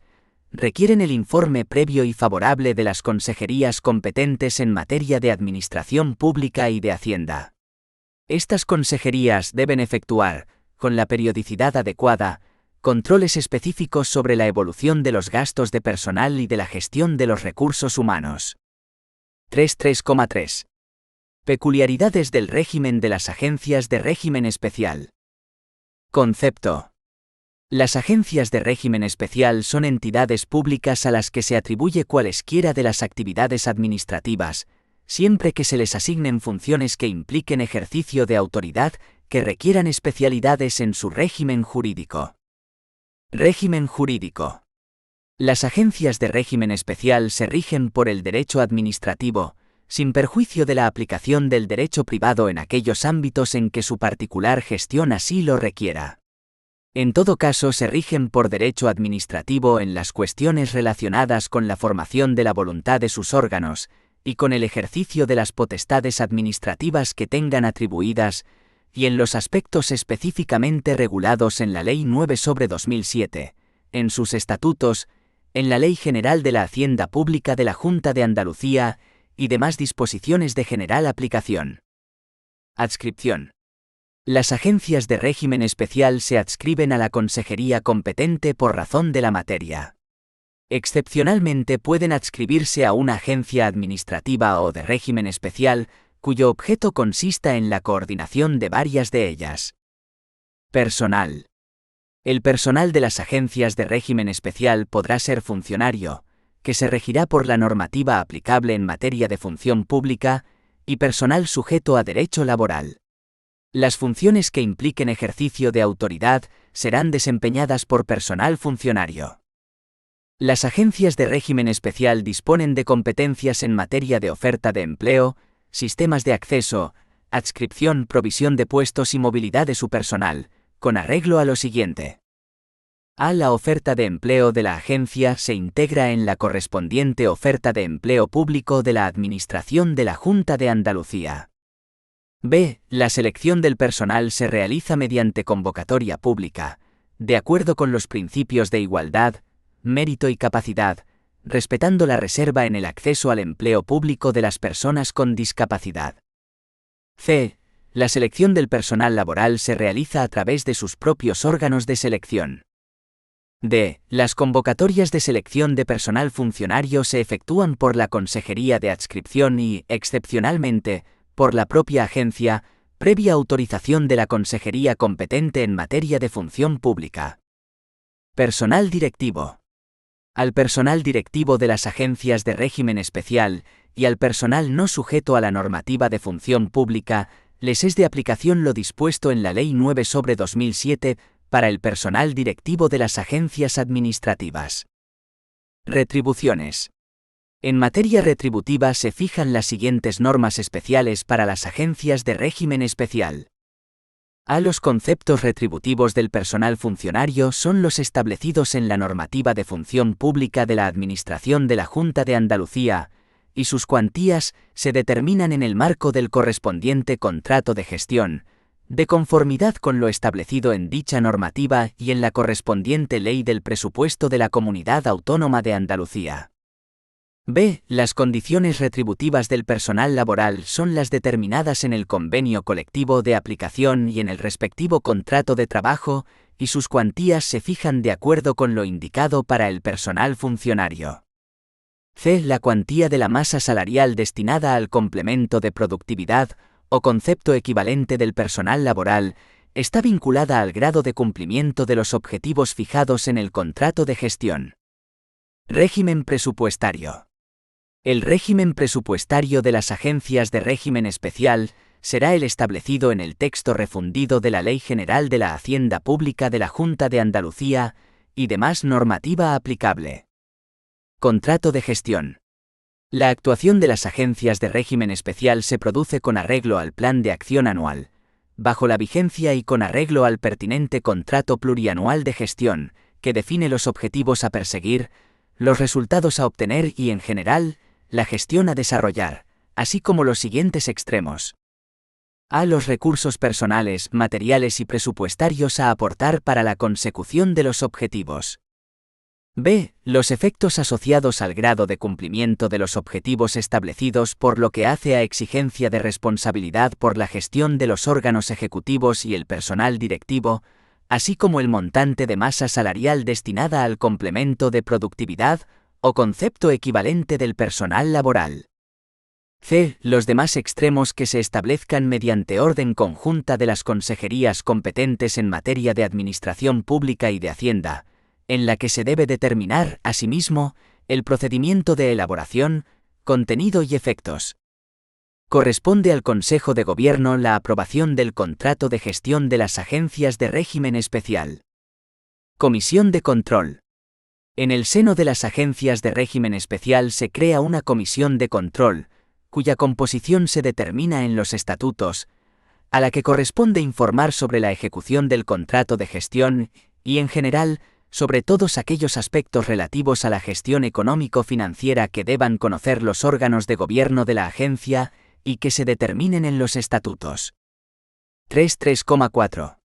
Speaker 3: requieren el informe previo y favorable de las consejerías competentes en materia de administración pública y de Hacienda. Estas consejerías deben efectuar, con la periodicidad adecuada, controles específicos sobre la evolución de los gastos de personal y de la gestión de los recursos humanos. 3.3.3. Peculiaridades del régimen de las agencias de régimen especial. Concepto. Las agencias de régimen especial son entidades públicas a las que se atribuye cualesquiera de las actividades administrativas, siempre que se les asignen funciones que impliquen ejercicio de autoridad que requieran especialidades en su régimen jurídico. Régimen jurídico. Las agencias de régimen especial se rigen por el derecho administrativo, sin perjuicio de la aplicación del derecho privado en aquellos ámbitos en que su particular gestión así lo requiera. En todo caso, se rigen por derecho administrativo en las cuestiones relacionadas con la formación de la voluntad de sus órganos, y con el ejercicio de las potestades administrativas que tengan atribuidas, y en los aspectos específicamente regulados en la Ley 9/2007, en sus estatutos, en la Ley General de la Hacienda Pública de la Junta de Andalucía y demás disposiciones de general aplicación. Adscripción. Las agencias de régimen especial se adscriben a la consejería competente por razón de la materia. Excepcionalmente pueden adscribirse a una agencia administrativa o de régimen especial, cuyo objeto consista en la coordinación de varias de ellas. Personal. El personal de las agencias de régimen especial podrá ser funcionario, que se regirá por la normativa aplicable en materia de función pública, y personal sujeto a derecho laboral. Las funciones que impliquen ejercicio de autoridad serán desempeñadas por personal funcionario. Las agencias de régimen especial disponen de competencias en materia de oferta de empleo, sistemas de acceso, adscripción, provisión de puestos y movilidad de su personal, con arreglo a lo siguiente. A. La oferta de empleo de la agencia se integra en la correspondiente oferta de empleo público de la Administración de la Junta de Andalucía. B. La selección del personal se realiza mediante convocatoria pública, de acuerdo con los principios de igualdad, mérito y capacidad, respetando la reserva en el acceso al empleo público de las personas con discapacidad. C. La selección del personal laboral se realiza a través de sus propios órganos de selección. D. Las convocatorias de selección de personal funcionario se efectúan por la Consejería de Adscripción y, excepcionalmente, por la propia agencia, previa autorización de la consejería competente en materia de función pública. Personal directivo. Al personal directivo de las agencias de régimen especial y al personal no sujeto a la normativa de función pública, les es de aplicación lo dispuesto en la Ley 9/2007 para el personal directivo de las agencias administrativas. Retribuciones. En materia retributiva se fijan las siguientes normas especiales para las agencias de régimen especial. A. Los conceptos retributivos del personal funcionario son los establecidos en la normativa de función pública de la Administración de la Junta de Andalucía, y sus cuantías se determinan en el marco del correspondiente contrato de gestión, de conformidad con lo establecido en dicha normativa y en la correspondiente ley del presupuesto de la Comunidad Autónoma de Andalucía. B. Las condiciones retributivas del personal laboral son las determinadas en el convenio colectivo de aplicación y en el respectivo contrato de trabajo, y sus cuantías se fijan de acuerdo con lo indicado para el personal funcionario. C. La cuantía de la masa salarial destinada al complemento de productividad, o concepto equivalente del personal laboral, está vinculada al grado de cumplimiento de los objetivos fijados en el contrato de gestión. Régimen presupuestario. El régimen presupuestario de las agencias de régimen especial será el establecido en el texto refundido de la Ley General de la Hacienda Pública de la Junta de Andalucía y demás normativa aplicable. Contrato de gestión. La actuación de las agencias de régimen especial se produce con arreglo al Plan de Acción Anual, bajo la vigencia y con arreglo al pertinente Contrato Plurianual de Gestión, que define los objetivos a perseguir, los resultados a obtener y, en general, la gestión a desarrollar, así como los siguientes extremos. A. Los recursos personales, materiales y presupuestarios a aportar para la consecución de los objetivos. B. Los efectos asociados al grado de cumplimiento de los objetivos establecidos por lo que hace a exigencia de responsabilidad por la gestión de los órganos ejecutivos y el personal directivo, así como el montante de masa salarial destinada al complemento de productividad o concepto equivalente del personal laboral. C. Los demás extremos que se establezcan mediante orden conjunta de las consejerías competentes en materia de administración pública y de Hacienda, en la que se debe determinar, asimismo, el procedimiento de elaboración, contenido y efectos. Corresponde al Consejo de Gobierno la aprobación del contrato de gestión de las agencias de régimen especial. Comisión de control. En el seno de las agencias de régimen especial se crea una comisión de control, cuya composición se determina en los estatutos, a la que corresponde informar sobre la ejecución del contrato de gestión y, en general, sobre todos aquellos aspectos relativos a la gestión económico-financiera que deban conocer los órganos de gobierno de la agencia y que se determinen en los estatutos. 3.3,4.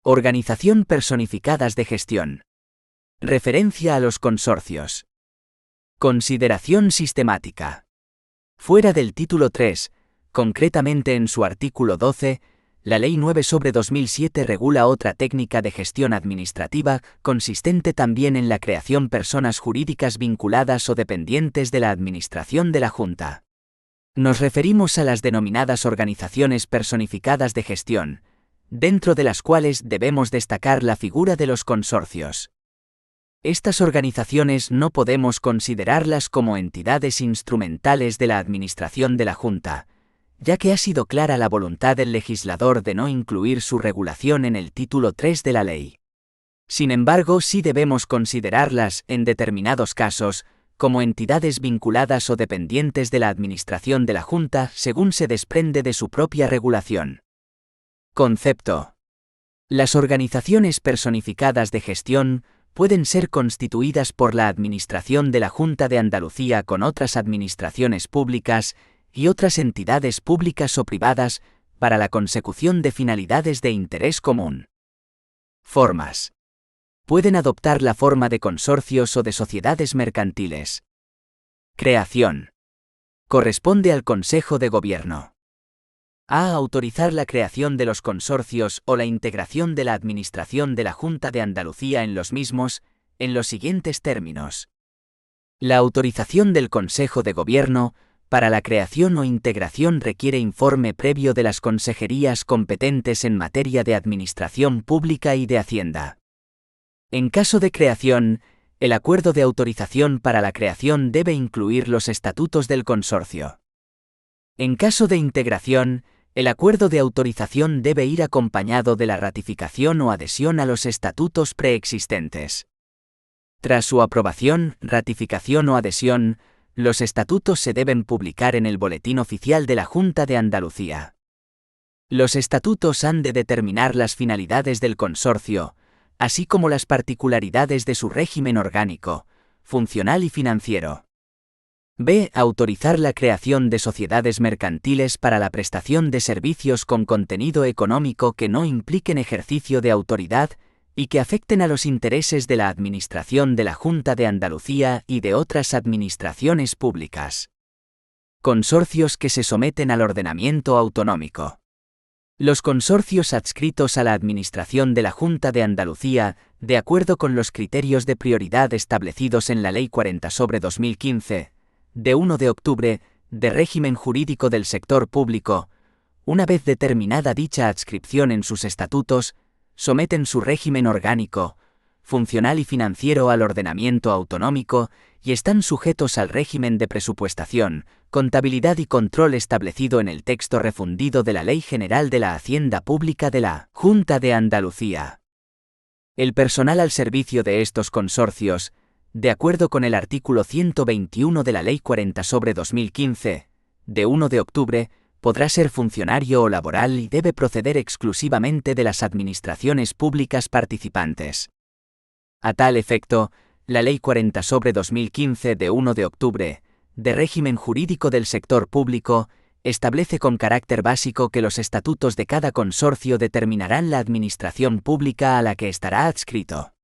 Speaker 3: Organización personificadas de gestión. Referencia a los consorcios. Consideración sistemática. Fuera del título 3, concretamente en su artículo 12, la Ley 9/2007 regula otra técnica de gestión administrativa, consistente también en la creación personas jurídicas vinculadas o dependientes de la Administración de la Junta. Nos referimos a las denominadas organizaciones personificadas de gestión, dentro de las cuales debemos destacar la figura de los consorcios. Estas organizaciones no podemos considerarlas como entidades instrumentales de la administración de la Junta, ya que ha sido clara la voluntad del legislador de no incluir su regulación en el título 3 de la ley. Sin embargo, sí debemos considerarlas, en determinados casos, como entidades vinculadas o dependientes de la administración de la Junta según se desprende de su propia regulación. Concepto. Las organizaciones personificadas de gestión pueden ser constituidas por la Administración de la Junta de Andalucía con otras administraciones públicas y otras entidades públicas o privadas para la consecución de finalidades de interés común. Formas. Pueden adoptar la forma de consorcios o de sociedades mercantiles. Creación. Corresponde al Consejo de Gobierno. A. Autorizar la creación de los consorcios o la integración de la Administración de la Junta de Andalucía en los mismos, en los siguientes términos. La autorización del Consejo de Gobierno para la creación o integración requiere informe previo de las consejerías competentes en materia de administración pública y de Hacienda. En caso de creación, el acuerdo de autorización para la creación debe incluir los estatutos del consorcio. En caso de integración, el acuerdo de autorización debe ir acompañado de la ratificación o adhesión a los estatutos preexistentes. Tras su aprobación, ratificación o adhesión, los estatutos se deben publicar en el Boletín Oficial de la Junta de Andalucía. Los estatutos han de determinar las finalidades del consorcio, así como las particularidades de su régimen orgánico, funcional y financiero. B. Autorizar la creación de sociedades mercantiles para la prestación de servicios con contenido económico que no impliquen ejercicio de autoridad y que afecten a los intereses de la Administración de la Junta de Andalucía y de otras administraciones públicas. Consorcios que se someten al ordenamiento autonómico. Los consorcios adscritos a la Administración de la Junta de Andalucía, de acuerdo con los criterios de prioridad establecidos en la Ley 40/2015, de 1 de octubre, de régimen jurídico del sector público, una vez determinada dicha adscripción en sus estatutos, someten su régimen orgánico, funcional y financiero al ordenamiento autonómico y están sujetos al régimen de presupuestación, contabilidad y control establecido en el texto refundido de la Ley General de la Hacienda Pública de la Junta de Andalucía. El personal al servicio de estos consorcios, de acuerdo con el artículo 121 de la Ley 40/2015, de 1 de octubre, podrá ser funcionario o laboral y debe proceder exclusivamente de las administraciones públicas participantes. A tal efecto, la Ley 40/2015 de 1 de octubre, de régimen jurídico del sector público, establece con carácter básico que los estatutos de cada consorcio determinarán la administración pública a la que estará adscrito.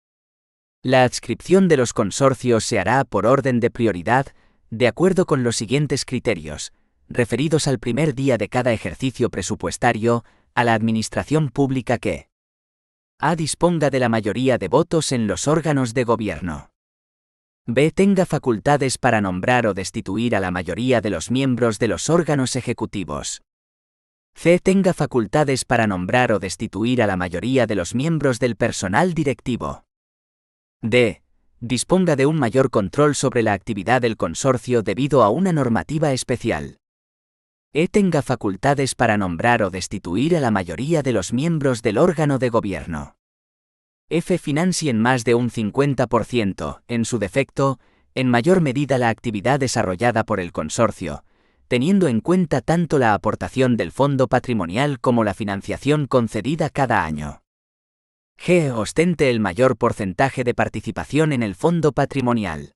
Speaker 3: La adscripción de los consorcios se hará por orden de prioridad, de acuerdo con los siguientes criterios, referidos al primer día de cada ejercicio presupuestario, a la administración pública que a. Disponga de la mayoría de votos en los órganos de gobierno. B. Tenga facultades para nombrar o destituir a la mayoría de los miembros de los órganos ejecutivos. C. Tenga facultades para nombrar o destituir a la mayoría de los miembros del personal directivo. D. Disponga de un mayor control sobre la actividad del consorcio debido a una normativa especial. E. Tenga facultades para nombrar o destituir a la mayoría de los miembros del órgano de gobierno. F. Financien más de un 50%, en su defecto, en mayor medida la actividad desarrollada por el consorcio, teniendo en cuenta tanto la aportación del fondo patrimonial como la financiación concedida cada año. G. Ostente el mayor porcentaje de participación en el fondo patrimonial.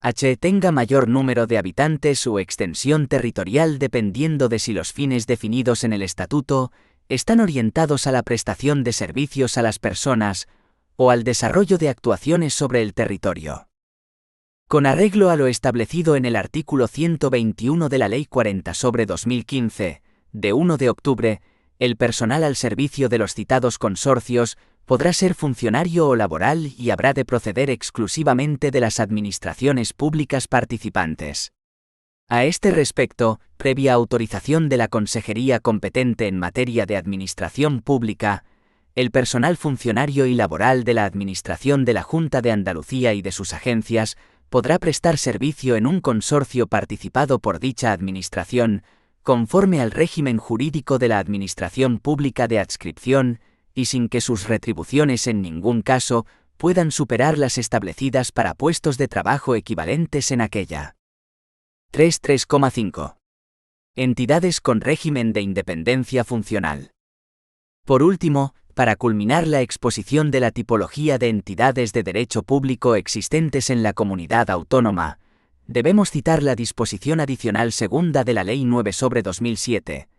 Speaker 3: H. Tenga mayor número de habitantes o extensión territorial dependiendo de si los fines definidos en el estatuto están orientados a la prestación de servicios a las personas o al desarrollo de actuaciones sobre el territorio. Con arreglo a lo establecido en el artículo 121 de la Ley 40/2015, de 1 de octubre, el personal al servicio de los citados consorcios podrá ser funcionario o laboral y habrá de proceder exclusivamente de las administraciones públicas participantes. A este respecto, previa autorización de la Consejería competente en materia de administración pública, El personal funcionario y laboral de la Administración de la Junta de Andalucía y de sus agencias podrá prestar servicio en un consorcio participado por dicha Administración, conforme al régimen jurídico de la Administración Pública de Adscripción, y sin que sus retribuciones en ningún caso puedan superar las establecidas para puestos de trabajo equivalentes en aquella. 3.3,5. Entidades con régimen de independencia funcional. Por último, para culminar la exposición de la tipología de entidades de derecho público existentes en la comunidad autónoma, debemos citar la disposición adicional segunda de la Ley 9/2007,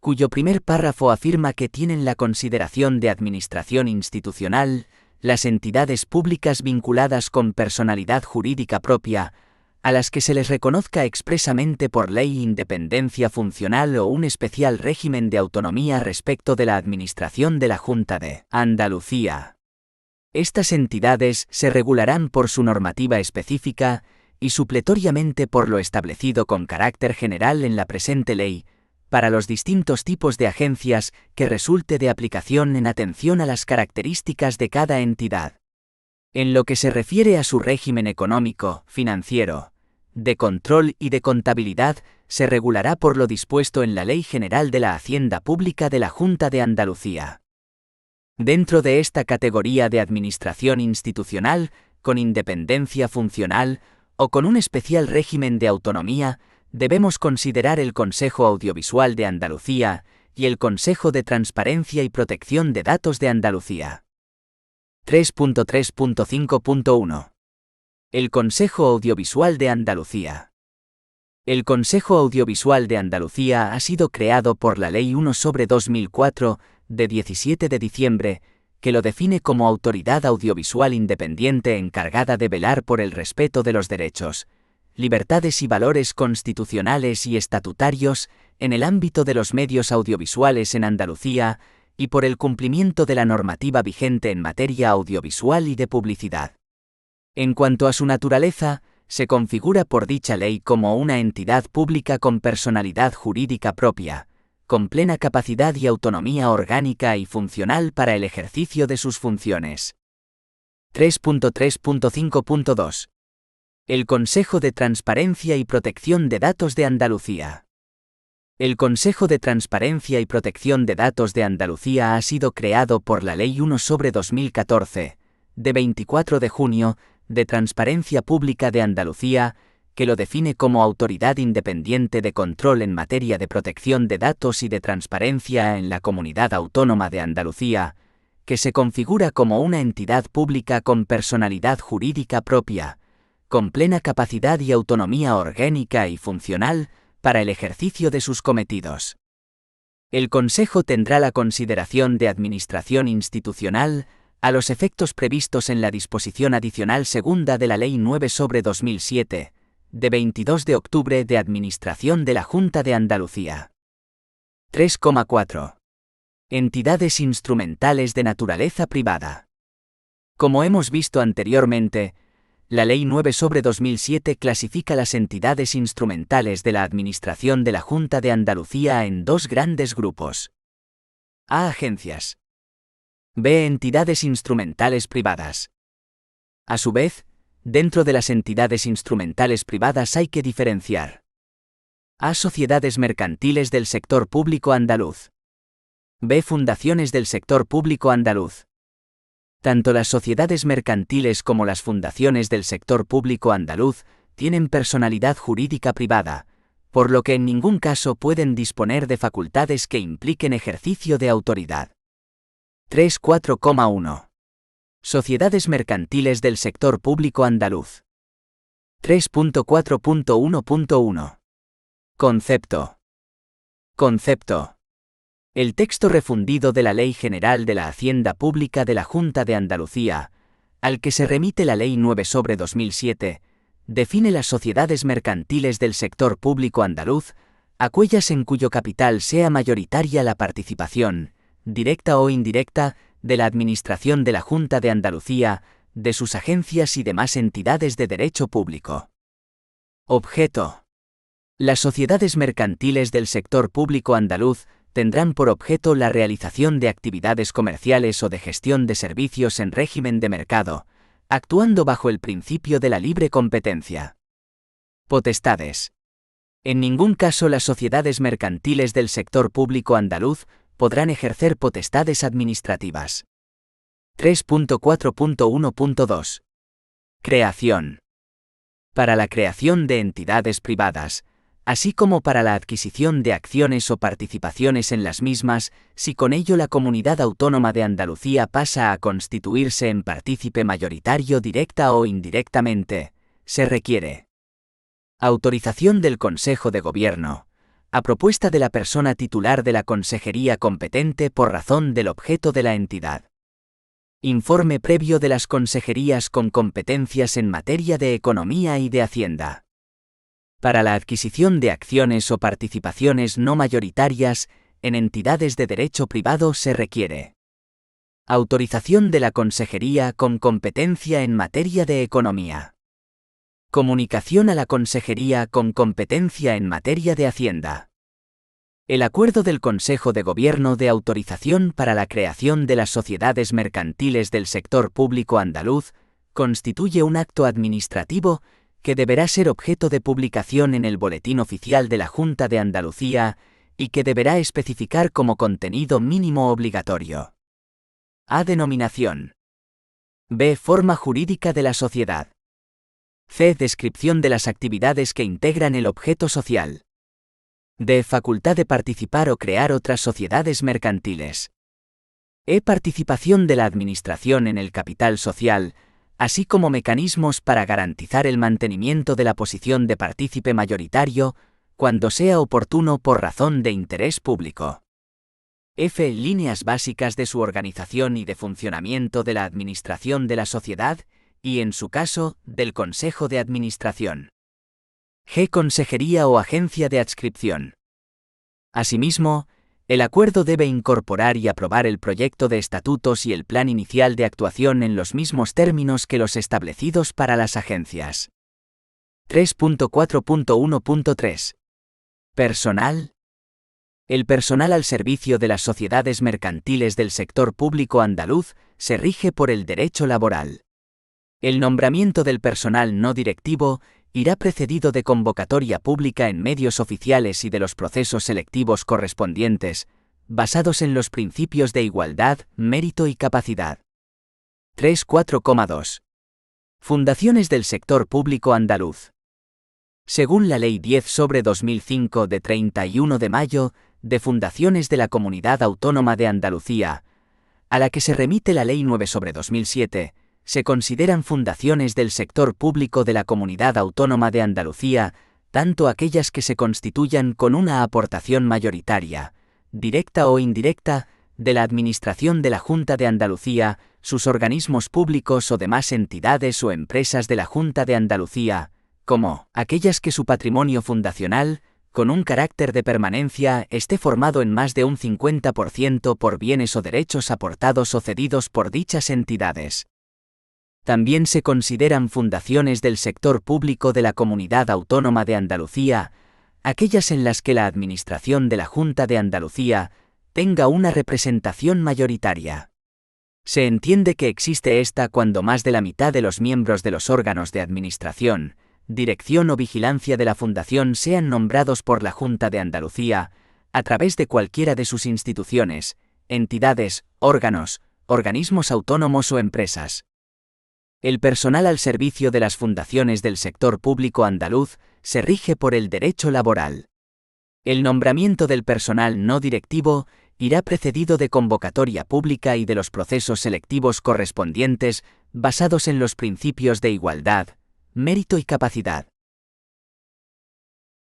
Speaker 3: cuyo primer párrafo afirma que tienen la consideración de administración institucional las entidades públicas vinculadas con personalidad jurídica propia, a las que se les reconozca expresamente por ley independencia funcional o un especial régimen de autonomía respecto de la administración de la Junta de Andalucía. Estas entidades se regularán por su normativa específica y supletoriamente por lo establecido con carácter general en la presente ley, para los distintos tipos de agencias que resulte de aplicación en atención a las características de cada entidad. En lo que se refiere a su régimen económico, financiero, de control y de contabilidad, se regulará por lo dispuesto en la Ley General de la Hacienda Pública de la Junta de Andalucía. Dentro de esta categoría de administración institucional, con independencia funcional o con un especial régimen de autonomía, debemos considerar el Consejo Audiovisual de Andalucía y el Consejo de Transparencia y Protección de Datos de Andalucía. 3.3.5.1. El Consejo Audiovisual de Andalucía. El Consejo Audiovisual de Andalucía ha sido creado por la Ley 1/2004, de 17 de diciembre, que lo define como autoridad audiovisual independiente encargada de velar por el respeto de los derechos, libertades y valores constitucionales y estatutarios en el ámbito de los medios audiovisuales en Andalucía y por el cumplimiento de la normativa vigente en materia audiovisual y de publicidad. En cuanto a su naturaleza, se configura por dicha ley como una entidad pública con personalidad jurídica propia, con plena capacidad y autonomía orgánica y funcional para el ejercicio de sus funciones. 3.3.5.2. El Consejo de Transparencia y Protección de Datos de Andalucía. El Consejo de Transparencia y Protección de Datos de Andalucía ha sido creado por la Ley 1/2014, de 24 de junio, de Transparencia Pública de Andalucía, que lo define como autoridad independiente de control en materia de protección de datos y de transparencia en la Comunidad Autónoma de Andalucía, que se configura como una entidad pública con personalidad jurídica propia, con plena capacidad y autonomía orgánica y funcional para el ejercicio de sus cometidos. El Consejo tendrá la consideración de administración institucional a los efectos previstos en la disposición adicional segunda de la Ley 9/2007, de 22 de octubre de Administración de la Junta de Andalucía. 3,4. Entidades instrumentales de naturaleza privada. Como hemos visto anteriormente, la Ley 9/2007 clasifica las entidades instrumentales de la Administración de la Junta de Andalucía en dos grandes grupos. A. Agencias. B. Entidades instrumentales privadas. A su vez, dentro de las entidades instrumentales privadas hay que diferenciar. A. Sociedades mercantiles del sector público andaluz. B. Fundaciones del sector público andaluz. Tanto las sociedades mercantiles como las fundaciones del sector público andaluz tienen personalidad jurídica privada, por lo que en ningún caso pueden disponer de facultades que impliquen ejercicio de autoridad. 3.4,1. Sociedades mercantiles del sector público andaluz. 3.4.1.1. Concepto. Concepto. El texto refundido de la Ley General de la Hacienda Pública de la Junta de Andalucía, al que se remite la Ley 9/2007, define las sociedades mercantiles del sector público andaluz, aquellas en cuyo capital sea mayoritaria la participación, directa o indirecta, de la Administración de la Junta de Andalucía, de sus agencias y demás entidades de derecho público. Objeto. Las sociedades mercantiles del sector público andaluz tendrán por objeto la realización de actividades comerciales o de gestión de servicios en régimen de mercado, actuando bajo el principio de la libre competencia. Potestades. En ningún caso las sociedades mercantiles del sector público andaluz podrán ejercer potestades administrativas. 3.4.1.2. Creación. Para la creación de entidades privadas, así como para la adquisición de acciones o participaciones en las mismas, si con ello la Comunidad Autónoma de Andalucía pasa a constituirse en partícipe mayoritario directa o indirectamente, se requiere autorización del Consejo de Gobierno, a propuesta de la persona titular de la consejería competente por razón del objeto de la entidad. Informe previo de las consejerías con competencias en materia de economía y de hacienda. Para la adquisición de acciones o participaciones no mayoritarias en entidades de derecho privado se requiere autorización de la consejería con competencia en materia de economía. Comunicación a la consejería con competencia en materia de hacienda. El acuerdo del Consejo de Gobierno de autorización para la creación de las sociedades mercantiles del sector público andaluz constituye un acto administrativo que deberá ser objeto de publicación en el Boletín Oficial de la Junta de Andalucía y que deberá especificar como contenido mínimo obligatorio: A. Denominación. B. Forma jurídica de la sociedad. C. Descripción de las actividades que integran el objeto social. D. Facultad de participar o crear otras sociedades mercantiles. E. Participación de la Administración en el capital social, así como mecanismos para garantizar el mantenimiento de la posición de partícipe mayoritario, cuando sea oportuno por razón de interés público. F. Líneas básicas de su organización y de funcionamiento de la Administración de la sociedad y, en su caso, del Consejo de Administración. G. Consejería o agencia de adscripción. Asimismo, el acuerdo debe incorporar y aprobar el proyecto de estatutos y el plan inicial de actuación en los mismos términos que los establecidos para las agencias. 3.4.1.3. Personal. El personal al servicio de las sociedades mercantiles del sector público andaluz se rige por el derecho laboral. El nombramiento del personal no directivo irá precedido de convocatoria pública en medios oficiales y de los procesos selectivos correspondientes, basados en los principios de igualdad, mérito y capacidad. 3.4.2. Fundaciones del sector público andaluz. Según la Ley 10/2005 de 31 de mayo, de Fundaciones de la Comunidad Autónoma de Andalucía, a la que se remite la Ley 9/2007, se consideran fundaciones del sector público de la Comunidad Autónoma de Andalucía, tanto aquellas que se constituyan con una aportación mayoritaria, directa o indirecta, de la Administración de la Junta de Andalucía, sus organismos públicos o demás entidades o empresas de la Junta de Andalucía, como aquellas que su patrimonio fundacional, con un carácter de permanencia, esté formado en más de un 50% por bienes o derechos aportados o cedidos por dichas entidades. También se consideran fundaciones del sector público de la Comunidad Autónoma de Andalucía, aquellas en las que la Administración de la Junta de Andalucía tenga una representación mayoritaria. Se entiende que existe esta cuando más de la mitad de los miembros de los órganos de administración, dirección o vigilancia de la Fundación sean nombrados por la Junta de Andalucía, a través de cualquiera de sus instituciones, entidades, órganos, organismos autónomos o empresas. El personal al servicio de las fundaciones del sector público andaluz se rige por el derecho laboral. El nombramiento del personal no directivo irá precedido de convocatoria pública y de los procesos selectivos correspondientes basados en los principios de igualdad, mérito y capacidad.